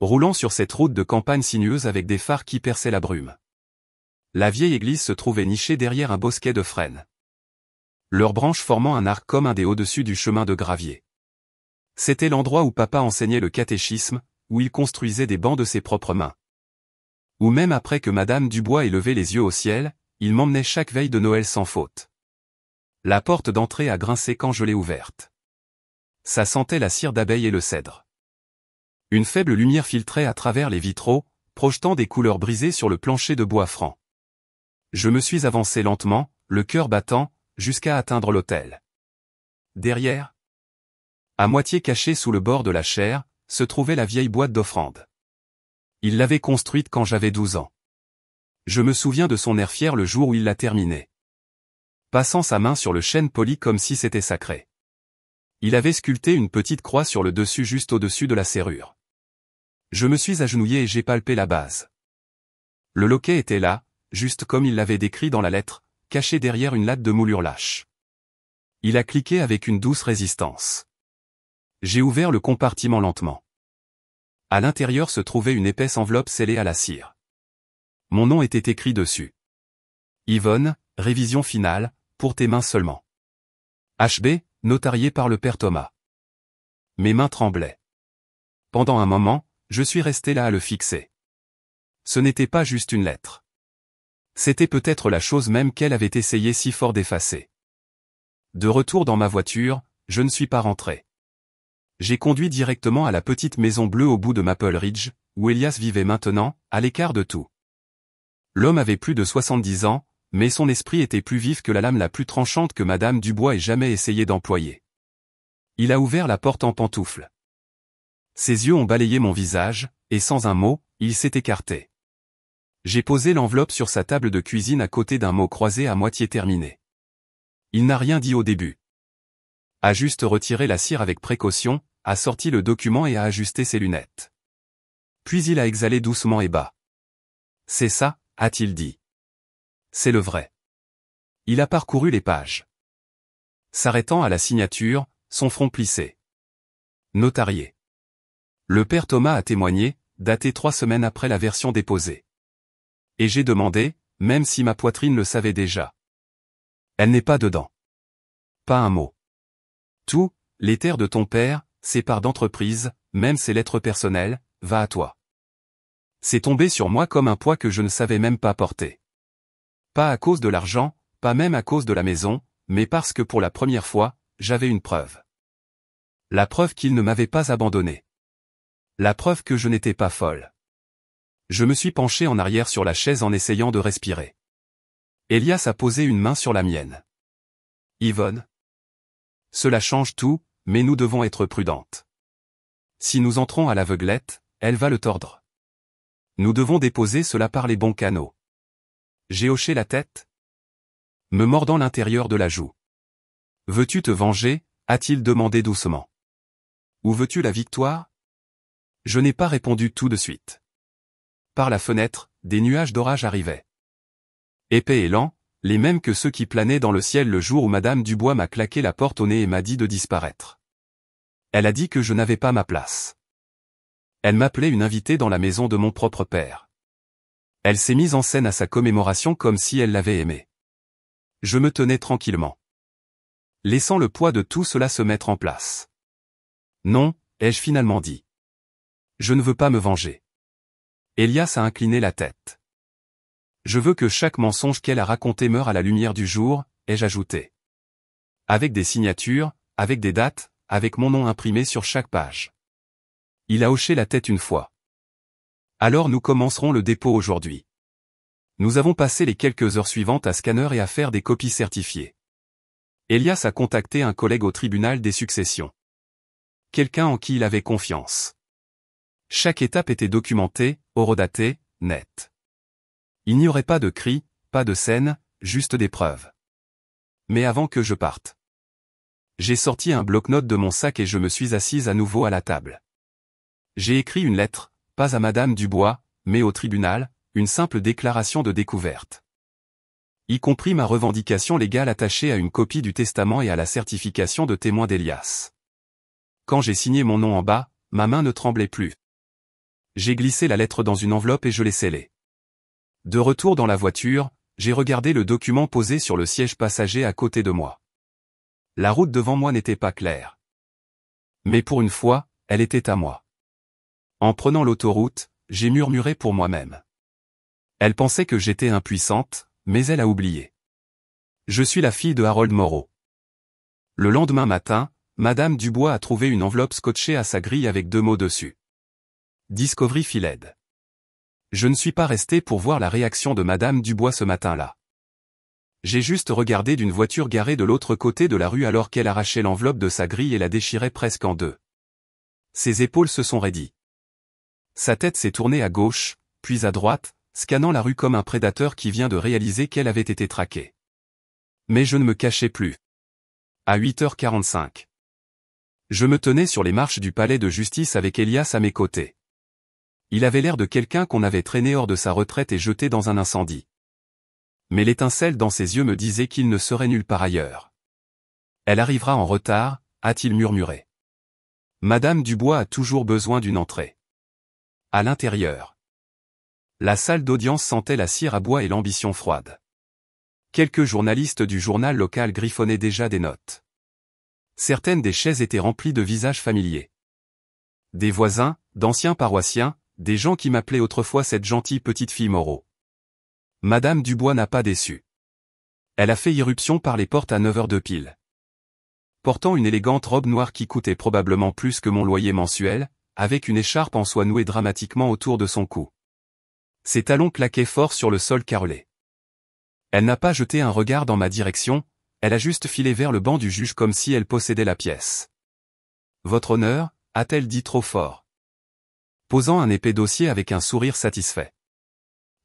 Roulant sur cette route de campagne sinueuse avec des phares qui perçaient la brume. La vieille église se trouvait nichée derrière un bosquet de frênes. Leurs branches formant un arc comme un dé au-dessus du chemin de gravier. C'était l'endroit où papa enseignait le catéchisme, où il construisait des bancs de ses propres mains. Où même après que Madame Dubois ait levé les yeux au ciel, il m'emmenait chaque veille de Noël sans faute. La porte d'entrée a grincé quand je l'ai ouverte. Ça sentait la cire d'abeille et le cèdre. Une faible lumière filtrait à travers les vitraux, projetant des couleurs brisées sur le plancher de bois franc. Je me suis avancé lentement, le cœur battant, jusqu'à atteindre l'autel. Derrière, à moitié cachée sous le bord de la chaire, se trouvait la vieille boîte d'offrande. Il l'avait construite quand j'avais 12 ans. Je me souviens de son air fier le jour où il l'a terminée. Passant sa main sur le chêne poli comme si c'était sacré. Il avait sculpté une petite croix sur le dessus juste au-dessus de la serrure. Je me suis agenouillé et j'ai palpé la base. Le loquet était là, juste comme il l'avait décrit dans la lettre, caché derrière une latte de moulure lâche. Il a cliqué avec une douce résistance. J'ai ouvert le compartiment lentement. À l'intérieur se trouvait une épaisse enveloppe scellée à la cire. Mon nom était écrit dessus. Yvonne, révision finale, pour tes mains seulement. HB, notarié par le père Thomas. Mes mains tremblaient. Pendant un moment, je suis resté là à le fixer. Ce n'était pas juste une lettre. C'était peut-être la chose même qu'elle avait essayé si fort d'effacer. De retour dans ma voiture, je ne suis pas rentré. J'ai conduit directement à la petite maison bleue au bout de Maple Ridge, où Elias vivait maintenant, à l'écart de tout. L'homme avait plus de 70 ans, mais son esprit était plus vif que la lame la plus tranchante que Madame Dubois ait jamais essayé d'employer. Il a ouvert la porte en pantoufles. Ses yeux ont balayé mon visage, et sans un mot, il s'est écarté. J'ai posé l'enveloppe sur sa table de cuisine à côté d'un mot croisé à moitié terminé. Il n'a rien dit au début. A juste retiré la cire avec précaution, a sorti le document et a ajusté ses lunettes. Puis il a exhalé doucement et bas. C'est ça, a-t-il dit. C'est le vrai. Il a parcouru les pages. S'arrêtant à la signature, son front plissé. Notarié. Le père Thomas a témoigné, daté 3 semaines après la version déposée. Et j'ai demandé, même si ma poitrine le savait déjà. Elle n'est pas dedans. Pas un mot. Tout, les terres de ton père, ses parts d'entreprise, même ses lettres personnelles, va à toi. C'est tombé sur moi comme un poids que je ne savais même pas porter. Pas à cause de l'argent, pas même à cause de la maison, mais parce que pour la première fois, j'avais une preuve. La preuve qu'il ne m'avait pas abandonné. La preuve que je n'étais pas folle. Je me suis penché en arrière sur la chaise en essayant de respirer. Elias a posé une main sur la mienne. Yvonne. Cela change tout, mais nous devons être prudentes. Si nous entrons à l'aveuglette, elle va le tordre. Nous devons déposer cela par les bons canaux. J'ai hoché la tête, me mordant l'intérieur de la joue. Veux-tu te venger, a-t-il demandé doucement. Ou veux-tu la victoire? Je n'ai pas répondu tout de suite. Par la fenêtre, des nuages d'orage arrivaient. Épais et lents, les mêmes que ceux qui planaient dans le ciel le jour où Madame Dubois m'a claqué la porte au nez et m'a dit de disparaître. Elle a dit que je n'avais pas ma place. Elle m'appelait une invitée dans la maison de mon propre père. Elle s'est mise en scène à sa commémoration comme si elle l'avait aimé. Je me tenais tranquillement, laissant le poids de tout cela se mettre en place. Non, ai-je finalement dit. Je ne veux pas me venger. Elias a incliné la tête. Je veux que chaque mensonge qu'elle a raconté meure à la lumière du jour, ai-je ajouté. Avec des signatures, avec des dates, avec mon nom imprimé sur chaque page. Il a hoché la tête une fois. Alors nous commencerons le dépôt aujourd'hui. Nous avons passé les quelques heures suivantes à scanner et à faire des copies certifiées. Elias a contacté un collègue au tribunal des successions. Quelqu'un en qui il avait confiance. Chaque étape était documentée, horodatée, nette. Il n'y aurait pas de cris, pas de scène, juste des preuves. Mais avant que je parte, j'ai sorti un bloc-notes de mon sac et je me suis assise à nouveau à la table. J'ai écrit une lettre, pas à Madame Dubois, mais au tribunal, une simple déclaration de découverte. Y compris ma revendication légale attachée à une copie du testament et à la certification de témoin d'Elias. Quand j'ai signé mon nom en bas, ma main ne tremblait plus. J'ai glissé la lettre dans une enveloppe et je l'ai scellée. De retour dans la voiture, j'ai regardé le document posé sur le siège passager à côté de moi. La route devant moi n'était pas claire. Mais pour une fois, elle était à moi. En prenant l'autoroute, j'ai murmuré pour moi-même. Elle pensait que j'étais impuissante, mais elle a oublié. Je suis la fille de Harold Moreau. Le lendemain matin, Madame Dubois a trouvé une enveloppe scotchée à sa grille avec 2 mots dessus. Discovery Philaide. Je ne suis pas resté pour voir la réaction de Madame Dubois ce matin-là. J'ai juste regardé d'une voiture garée de l'autre côté de la rue alors qu'elle arrachait l'enveloppe de sa grille et la déchirait presque en deux. Ses épaules se sont raidies. Sa tête s'est tournée à gauche, puis à droite, scannant la rue comme un prédateur qui vient de réaliser qu'elle avait été traquée. Mais je ne me cachais plus. À 8h45. Je me tenais sur les marches du palais de justice avec Elias à mes côtés. Il avait l'air de quelqu'un qu'on avait traîné hors de sa retraite et jeté dans un incendie. Mais l'étincelle dans ses yeux me disait qu'il ne serait nulle part ailleurs. Elle arrivera en retard, a-t-il murmuré. Madame Dubois a toujours besoin d'une entrée. À l'intérieur. La salle d'audience sentait la cire à bois et l'ambition froide. Quelques journalistes du journal local griffonnaient déjà des notes. Certaines des chaises étaient remplies de visages familiers. Des voisins, d'anciens paroissiens, des gens qui m'appelaient autrefois cette gentille petite fille Moreau. Madame Dubois n'a pas déçu. Elle a fait irruption par les portes à 9h de pile. Portant une élégante robe noire qui coûtait probablement plus que mon loyer mensuel, avec une écharpe en soie nouée dramatiquement autour de son cou. Ses talons claquaient fort sur le sol carrelé. Elle n'a pas jeté un regard dans ma direction, elle a juste filé vers le banc du juge comme si elle possédait la pièce. Votre honneur, a-t-elle dit trop fort. Posant un épais dossier avec un sourire satisfait.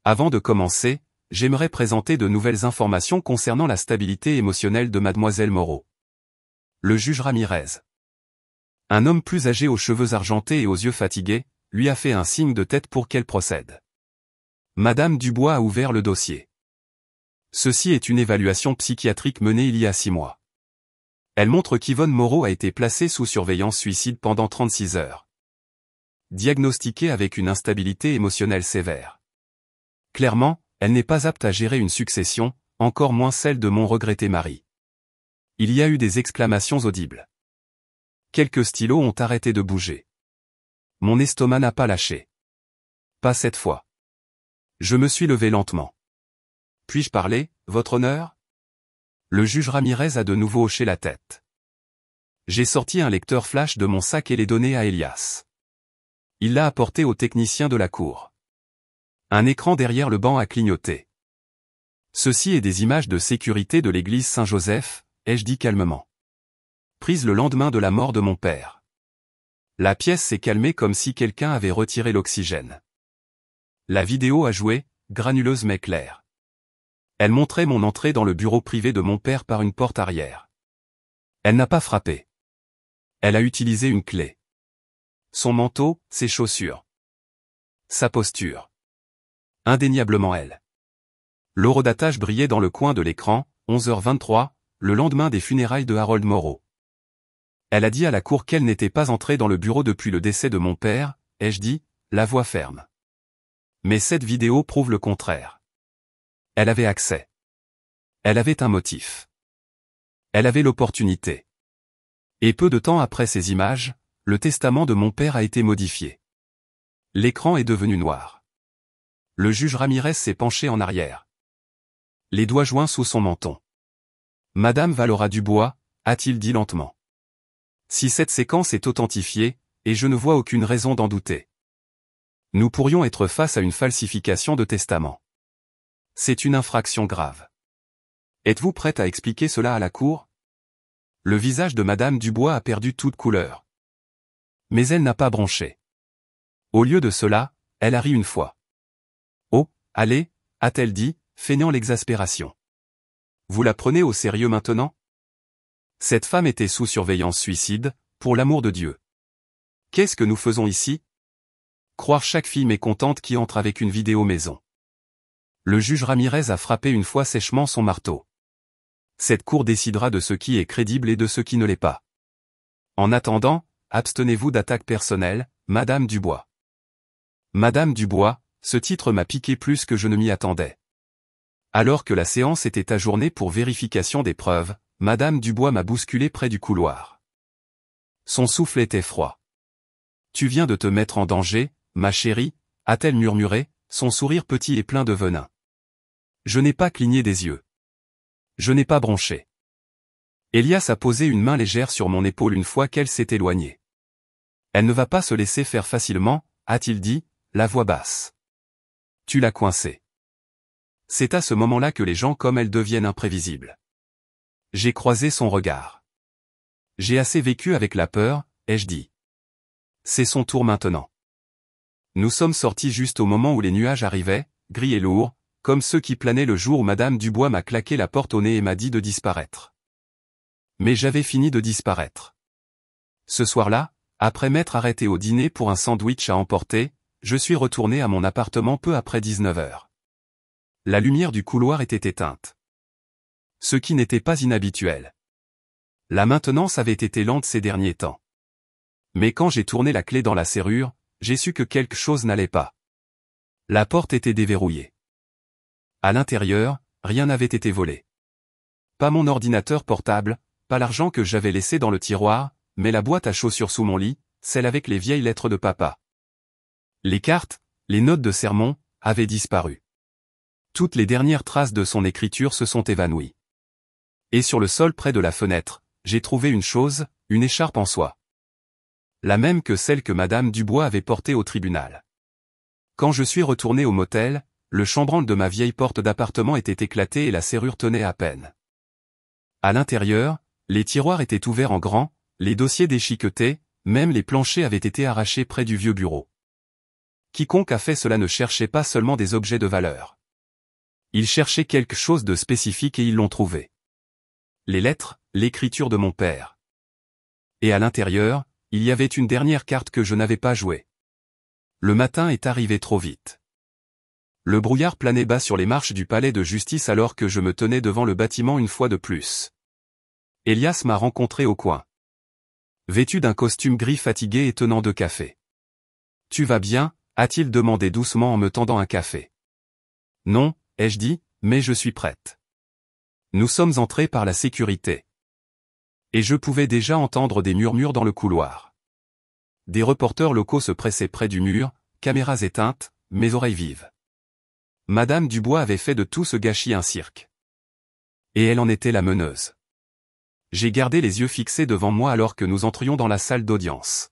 Avant de commencer, j'aimerais présenter de nouvelles informations concernant la stabilité émotionnelle de Mademoiselle Moreau. Le juge Ramirez. Un homme plus âgé aux cheveux argentés et aux yeux fatigués, lui a fait un signe de tête pour qu'elle procède. Madame Dubois a ouvert le dossier. Ceci est une évaluation psychiatrique menée il y a 6 mois. Elle montre qu'Yvonne Moreau a été placée sous surveillance suicide pendant 36 heures. Diagnostiquée avec une instabilité émotionnelle sévère. Clairement, elle n'est pas apte à gérer une succession, encore moins celle de mon regretté mari. Il y a eu des exclamations audibles. Quelques stylos ont arrêté de bouger. Mon estomac n'a pas lâché. Pas cette fois. Je me suis levé lentement. Puis-je parler, votre honneur? Le juge Ramirez a de nouveau hoché la tête. J'ai sorti un lecteur flash de mon sac et l'ai donné à Elias. Il l'a apporté au technicien de la cour. Un écran derrière le banc a clignoté. Ceci est des images de sécurité de l'église Saint-Joseph, ai-je dit calmement. Prise le lendemain de la mort de mon père. La pièce s'est calmée comme si quelqu'un avait retiré l'oxygène. La vidéo a joué, granuleuse mais claire. Elle montrait mon entrée dans le bureau privé de mon père par une porte arrière. Elle n'a pas frappé. Elle a utilisé une clé. Son manteau, ses chaussures. Sa posture. Indéniablement elle. L'horodatage brillait dans le coin de l'écran, 11h23, le lendemain des funérailles de Harold Moreau. Elle a dit à la cour qu'elle n'était pas entrée dans le bureau depuis le décès de mon père, ai-je dit, la voix ferme. Mais cette vidéo prouve le contraire. Elle avait accès. Elle avait un motif. Elle avait l'opportunité. Et peu de temps après ces images, le testament de mon père a été modifié. L'écran est devenu noir. Le juge Ramirez s'est penché en arrière. Les doigts joints sous son menton. Madame Valora Dubois, a-t-il dit lentement. Si cette séquence est authentifiée, et je ne vois aucune raison d'en douter. Nous pourrions être face à une falsification de testament. C'est une infraction grave. Êtes-vous prête à expliquer cela à la cour? Le visage de Madame Dubois a perdu toute couleur. Mais elle n'a pas bronché. Au lieu de cela, elle a ri une fois. Oh, allez, a-t-elle dit, feignant l'exaspération. Vous la prenez au sérieux maintenant? Cette femme était sous surveillance suicide, pour l'amour de Dieu. Qu'est-ce que nous faisons ici? Croire chaque fille mécontente qui entre avec une vidéo maison. Le juge Ramirez a frappé une fois sèchement son marteau. Cette cour décidera de ce qui est crédible et de ce qui ne l'est pas. En attendant, abstenez-vous d'attaques personnelles, Madame Dubois. Madame Dubois, ce titre m'a piqué plus que je ne m'y attendais. Alors que la séance était ajournée pour vérification des preuves, Madame Dubois m'a bousculé près du couloir. Son souffle était froid. Tu viens de te mettre en danger, ma chérie, a-t-elle murmuré, son sourire petit et plein de venin. Je n'ai pas cligné des yeux. Je n'ai pas bronché. Elias a posé une main légère sur mon épaule une fois qu'elle s'est éloignée. Elle ne va pas se laisser faire facilement, a-t-il dit, la voix basse. Tu l'as coincée. C'est à ce moment-là que les gens comme elle deviennent imprévisibles. J'ai croisé son regard. J'ai assez vécu avec la peur, ai-je dit. C'est son tour maintenant. Nous sommes sortis juste au moment où les nuages arrivaient, gris et lourds, comme ceux qui planaient le jour où Madame Dubois m'a claqué la porte au nez et m'a dit de disparaître. Mais j'avais fini de disparaître. Ce soir-là, après m'être arrêté au dîner pour un sandwich à emporter, je suis retourné à mon appartement peu après 19 heures. La lumière du couloir était éteinte. Ce qui n'était pas inhabituel. La maintenance avait été lente ces derniers temps. Mais quand j'ai tourné la clé dans la serrure, j'ai su que quelque chose n'allait pas. La porte était déverrouillée. À l'intérieur, rien n'avait été volé. Pas mon ordinateur portable, pas l'argent que j'avais laissé dans le tiroir, mais la boîte à chaussures sous mon lit, celle avec les vieilles lettres de papa. Les cartes, les notes de sermon, avaient disparu. Toutes les dernières traces de son écriture se sont évanouies. Et sur le sol près de la fenêtre, j'ai trouvé une chose, une écharpe en soie. La même que celle que Madame Dubois avait portée au tribunal. Quand je suis retourné au motel, le chambranle de ma vieille porte d'appartement était éclaté et la serrure tenait à peine. À l'intérieur, les tiroirs étaient ouverts en grand, les dossiers déchiquetés, même les planchers avaient été arrachés près du vieux bureau. Quiconque a fait cela ne cherchait pas seulement des objets de valeur. Ils cherchaient quelque chose de spécifique et ils l'ont trouvé. Les lettres, l'écriture de mon père. Et à l'intérieur, il y avait une dernière carte que je n'avais pas jouée. Le matin est arrivé trop vite. Le brouillard planait bas sur les marches du palais de justice alors que je me tenais devant le bâtiment une fois de plus. Elias m'a rencontré au coin. Vêtu d'un costume gris fatigué et tenant deux cafés. « Tu vas bien ?» a-t-il demandé doucement en me tendant un café. « Non, ai-je dit, mais je suis prête. » Nous sommes entrés par la sécurité. Et je pouvais déjà entendre des murmures dans le couloir. Des reporters locaux se pressaient près du mur, caméras éteintes, mes oreilles vives. Madame Dubois avait fait de tout ce gâchis un cirque. Et elle en était la meneuse. J'ai gardé les yeux fixés devant moi alors que nous entrions dans la salle d'audience.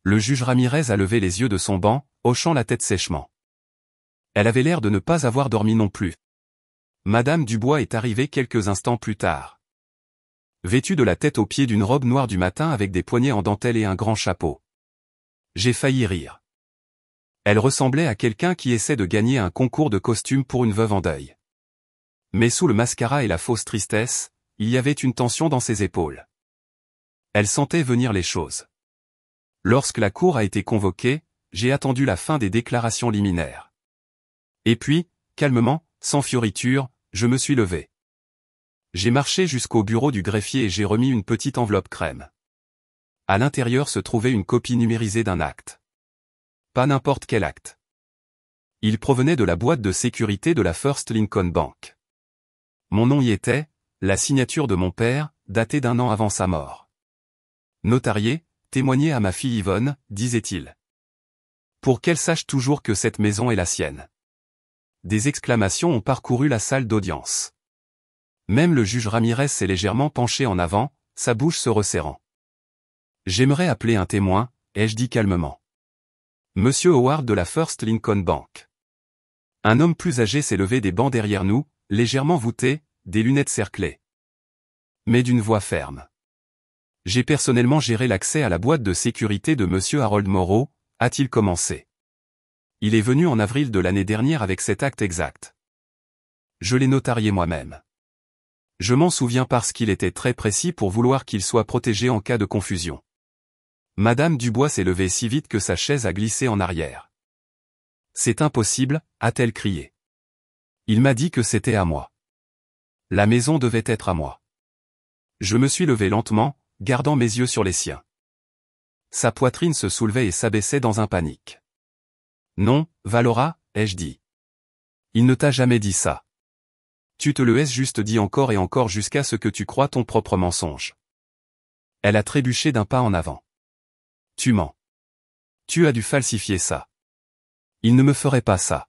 Le juge Ramirez a levé les yeux de son banc, hochant la tête sèchement. Elle avait l'air de ne pas avoir dormi non plus. Madame Dubois est arrivée quelques instants plus tard. Vêtue de la tête aux pieds d'une robe noire du matin avec des poignets en dentelle et un grand chapeau. J'ai failli rire. Elle ressemblait à quelqu'un qui essaie de gagner un concours de costume pour une veuve en deuil. Mais sous le mascara et la fausse tristesse, il y avait une tension dans ses épaules. Elle sentait venir les choses. Lorsque la cour a été convoquée, j'ai attendu la fin des déclarations liminaires. Et puis, calmement, sans fioriture, je me suis levé. J'ai marché jusqu'au bureau du greffier et j'ai remis une petite enveloppe crème. À l'intérieur se trouvait une copie numérisée d'un acte. Pas n'importe quel acte. Il provenait de la boîte de sécurité de la First Lincoln Bank. Mon nom y était, la signature de mon père, datée d'1 an avant sa mort. Notarié, témoigné à ma fille Yvonne, disait-il. Pour qu'elle sache toujours que cette maison est la sienne. Des exclamations ont parcouru la salle d'audience. Même le juge Ramirez s'est légèrement penché en avant, sa bouche se resserrant. J'aimerais appeler un témoin, ai-je dit calmement. Monsieur Howard de la First Lincoln Bank. Un homme plus âgé s'est levé des bancs derrière nous, légèrement voûté, des lunettes cerclées. Mais d'une voix ferme. J'ai personnellement géré l'accès à la boîte de sécurité de monsieur Harold Morrow, a-t-il commencé. Il est venu en avril de l'année dernière avec cet acte exact. Je l'ai notarié moi-même. Je m'en souviens parce qu'il était très précis pour vouloir qu'il soit protégé en cas de confusion. Madame Dubois s'est levée si vite que sa chaise a glissé en arrière. C'est impossible, a-t-elle crié. Il m'a dit que c'était à moi. La maison devait être à moi. Je me suis levé lentement, gardant mes yeux sur les siens. Sa poitrine se soulevait et s'abaissait dans un panique. Non, Valora, ai-je dit. Il ne t'a jamais dit ça. Tu te le es juste dit encore et encore jusqu'à ce que tu crois ton propre mensonge. Elle a trébuché d'un pas en avant. Tu mens. Tu as dû falsifier ça. Il ne me ferait pas ça.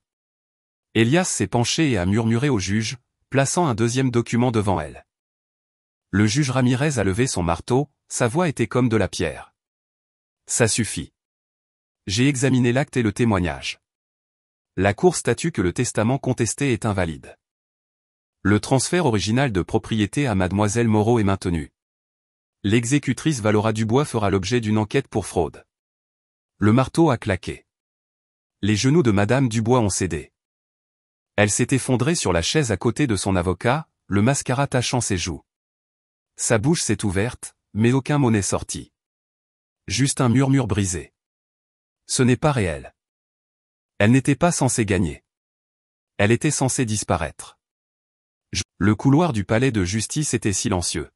Elias s'est penché et a murmuré au juge, plaçant un deuxième document devant elle. Le juge Ramirez a levé son marteau, sa voix était comme de la pierre. Ça suffit. J'ai examiné l'acte et le témoignage. La Cour statue que le testament contesté est invalide. Le transfert original de propriété à Mademoiselle Moreau est maintenu. L'exécutrice Valora Dubois fera l'objet d'une enquête pour fraude. Le marteau a claqué. Les genoux de Madame Dubois ont cédé. Elle s'est effondrée sur la chaise à côté de son avocat, le mascara tachant ses joues. Sa bouche s'est ouverte, mais aucun mot n'est sorti. Juste un murmure brisé. Ce n'est pas réel. Elle n'était pas censée gagner. Elle était censée disparaître. Le couloir du palais de justice était silencieux.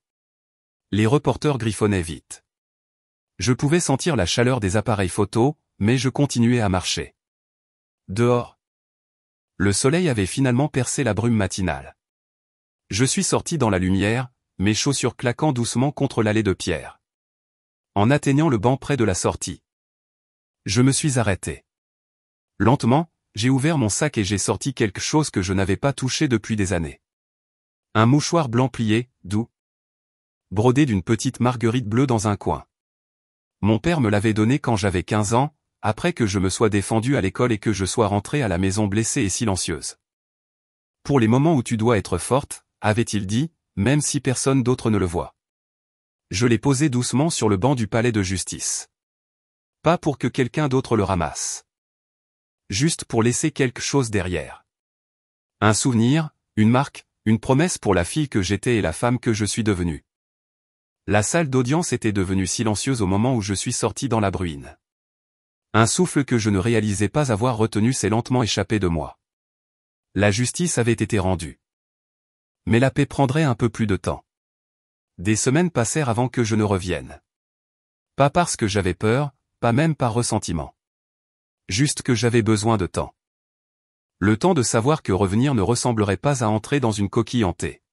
Les reporters griffonnaient vite. Je pouvais sentir la chaleur des appareils photo, mais je continuais à marcher. Dehors. Le soleil avait finalement percé la brume matinale. Je suis sorti dans la lumière, mes chaussures claquant doucement contre l'allée de pierre. En atteignant le banc près de la sortie. Je me suis arrêté. Lentement, j'ai ouvert mon sac et j'ai sorti quelque chose que je n'avais pas touché depuis des années. Un mouchoir blanc plié, doux. Brodé d'une petite marguerite bleue dans un coin. Mon père me l'avait donné quand j'avais 15 ans, après que je me sois défendu à l'école et que je sois rentré à la maison blessée et silencieuse. Pour les moments où tu dois être forte, avait-il dit, même si personne d'autre ne le voit. Je l'ai posé doucement sur le banc du palais de justice. Pas pour que quelqu'un d'autre le ramasse. Juste pour laisser quelque chose derrière. Un souvenir, une marque, une promesse pour la fille que j'étais et la femme que je suis devenue. La salle d'audience était devenue silencieuse au moment où je suis sorti dans la bruine. Un souffle que je ne réalisais pas avoir retenu s'est lentement échappé de moi. La justice avait été rendue. Mais la paix prendrait un peu plus de temps. Des semaines passèrent avant que je ne revienne. Pas parce que j'avais peur, pas même par ressentiment. Juste que j'avais besoin de temps. Le temps de savoir que revenir ne ressemblerait pas à entrer dans une coquille hantée.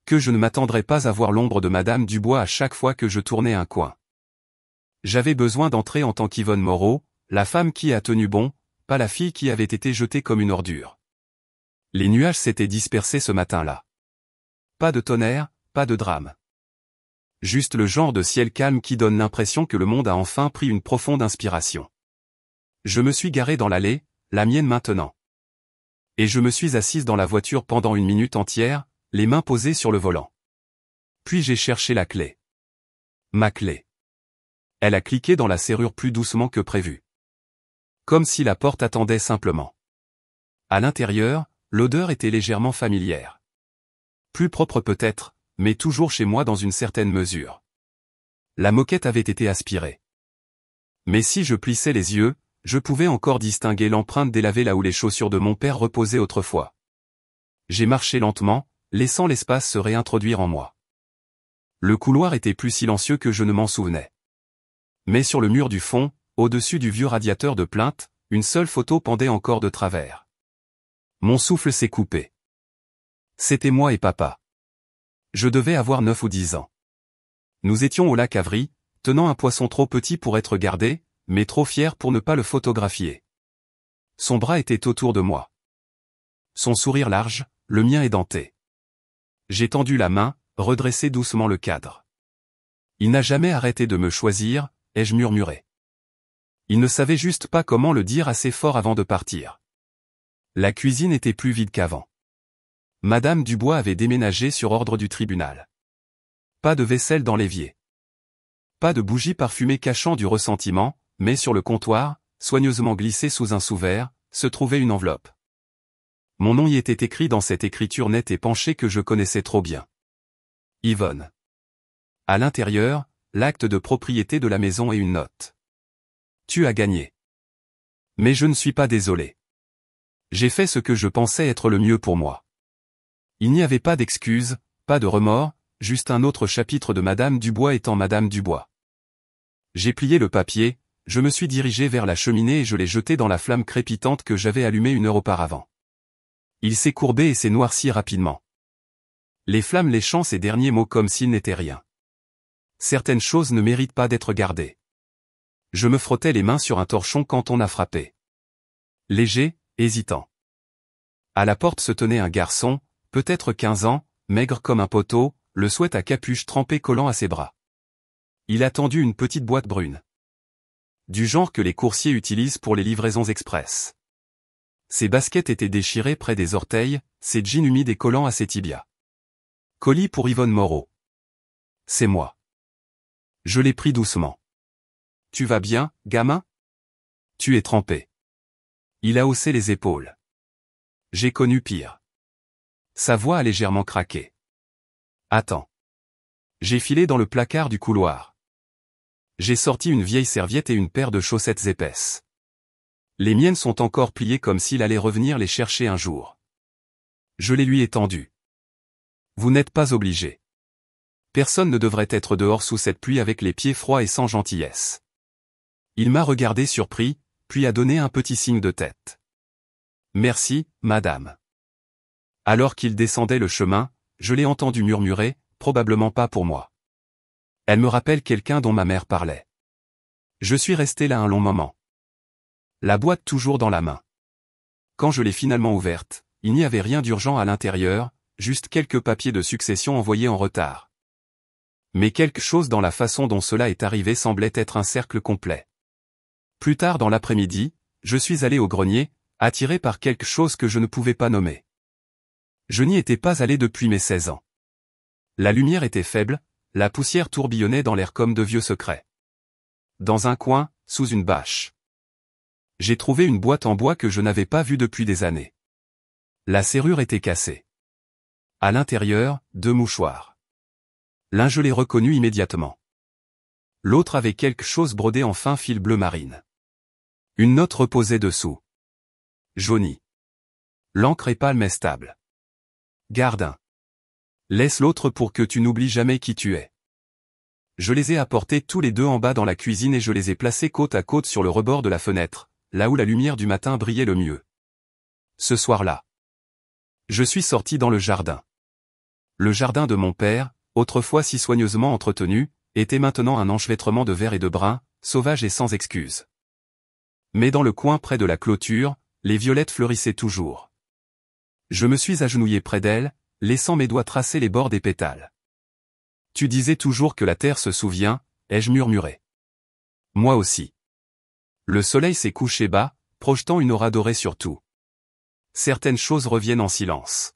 Que je ne m'attendrais pas à voir l'ombre de Madame Dubois à chaque fois que je tournais un coin. J'avais besoin d'entrer en tant qu'Yvonne Moreau, la femme qui a tenu bon, pas la fille qui avait été jetée comme une ordure. Les nuages s'étaient dispersés ce matin-là. Pas de tonnerre, pas de drame. Juste le genre de ciel calme qui donne l'impression que le monde a enfin pris une profonde inspiration. Je me suis garé dans l'allée, la mienne maintenant. Et je me suis assise dans la voiture pendant 1 minute entière, les mains posées sur le volant. Puis j'ai cherché la clé. Ma clé. Elle a cliqué dans la serrure plus doucement que prévu. Comme si la porte attendait simplement. À l'intérieur, l'odeur était légèrement familière. Plus propre peut-être, mais toujours chez moi dans une certaine mesure. La moquette avait été aspirée. Mais si je plissais les yeux, je pouvais encore distinguer l'empreinte délavée là où les chaussures de mon père reposaient autrefois. J'ai marché lentement, laissant l'espace se réintroduire en moi. Le couloir était plus silencieux que je ne m'en souvenais. Mais sur le mur du fond, au-dessus du vieux radiateur de plainte, une seule photo pendait encore de travers. Mon souffle s'est coupé. C'était moi et papa. Je devais avoir 9 ou 10 ans. Nous étions au lac Avry, tenant un poisson trop petit pour être gardé, mais trop fier pour ne pas le photographier. Son bras était autour de moi. Son sourire large, le mien édenté. J'ai tendu la main, redressé doucement le cadre. Il n'a jamais arrêté de me choisir, ai-je murmuré. Il ne savait juste pas comment le dire assez fort avant de partir. La cuisine était plus vide qu'avant. Madame Dubois avait déménagé sur ordre du tribunal. Pas de vaisselle dans l'évier. Pas de bougie parfumée cachant du ressentiment, mais sur le comptoir, soigneusement glissé sous un sous-verre, se trouvait une enveloppe. Mon nom y était écrit dans cette écriture nette et penchée que je connaissais trop bien. Yvonne. À l'intérieur, l'acte de propriété de la maison et une note. Tu as gagné. Mais je ne suis pas désolé. J'ai fait ce que je pensais être le mieux pour moi. Il n'y avait pas d'excuses, pas de remords, juste un autre chapitre de Madame Dubois étant Madame Dubois. J'ai plié le papier, je me suis dirigé vers la cheminée et je l'ai jeté dans la flamme crépitante que j'avais allumée 1 heure auparavant. Il s'est courbé et s'est noirci rapidement. Les flammes léchant ces derniers mots comme s'ils n'étaient rien. Certaines choses ne méritent pas d'être gardées. Je me frottais les mains sur un torchon quand on a frappé. Léger, hésitant. À la porte se tenait un garçon, peut-être 15 ans, maigre comme un poteau, le sweat à capuche trempé collant à ses bras. Il a tendu une petite boîte brune. Du genre que les coursiers utilisent pour les livraisons express. Ses baskets étaient déchirées près des orteils, ses jeans humides et collants à ses tibias. Colis pour Yvonne Moreau. C'est moi. Je l'ai pris doucement. Tu vas bien, gamin? Tu es trempé. Il a haussé les épaules. J'ai connu pire. Sa voix a légèrement craqué. Attends. J'ai filé dans le placard du couloir. J'ai sorti une vieille serviette et une paire de chaussettes épaisses. Les miennes sont encore pliées comme s'il allait revenir les chercher un jour. Je les lui ai tendues. Vous n'êtes pas obligé. Personne ne devrait être dehors sous cette pluie avec les pieds froids et sans gentillesse. Il m'a regardé surpris, puis a donné un petit signe de tête. Merci, madame. Alors qu'il descendait le chemin, je l'ai entendu murmurer, probablement pas pour moi. Elle me rappelle quelqu'un dont ma mère parlait. Je suis resté là un long moment. La boîte toujours dans la main. Quand je l'ai finalement ouverte, il n'y avait rien d'urgent à l'intérieur, juste quelques papiers de succession envoyés en retard. Mais quelque chose dans la façon dont cela est arrivé semblait être un cercle complet. Plus tard dans l'après-midi, je suis allé au grenier, attiré par quelque chose que je ne pouvais pas nommer. Je n'y étais pas allé depuis mes 16 ans. La lumière était faible, la poussière tourbillonnait dans l'air comme de vieux secrets. Dans un coin, sous une bâche. J'ai trouvé une boîte en bois que je n'avais pas vue depuis des années. La serrure était cassée. À l'intérieur, 2 mouchoirs. L'un je l'ai reconnu immédiatement. L'autre avait quelque chose brodé en fin fil bleu marine. Une note reposait dessous. Jaunie. L'encre est pâle mais stable. Garde un. Laisse l'autre pour que tu n'oublies jamais qui tu es. Je les ai apportés tous les 2 en bas dans la cuisine et je les ai placés côte à côte sur le rebord de la fenêtre, là où la lumière du matin brillait le mieux. Ce soir-là. Je suis sorti dans le jardin. Le jardin de mon père, autrefois si soigneusement entretenu, était maintenant un enchevêtrement de vert et de brun, sauvage et sans excuse. Mais dans le coin près de la clôture, les violettes fleurissaient toujours. Je me suis agenouillé près d'elles, laissant mes doigts tracer les bords des pétales. Tu disais toujours que la terre se souvient, ai-je murmuré. Moi aussi. Le soleil s'est couché bas, projetant une aura dorée sur tout. Certaines choses reviennent en silence.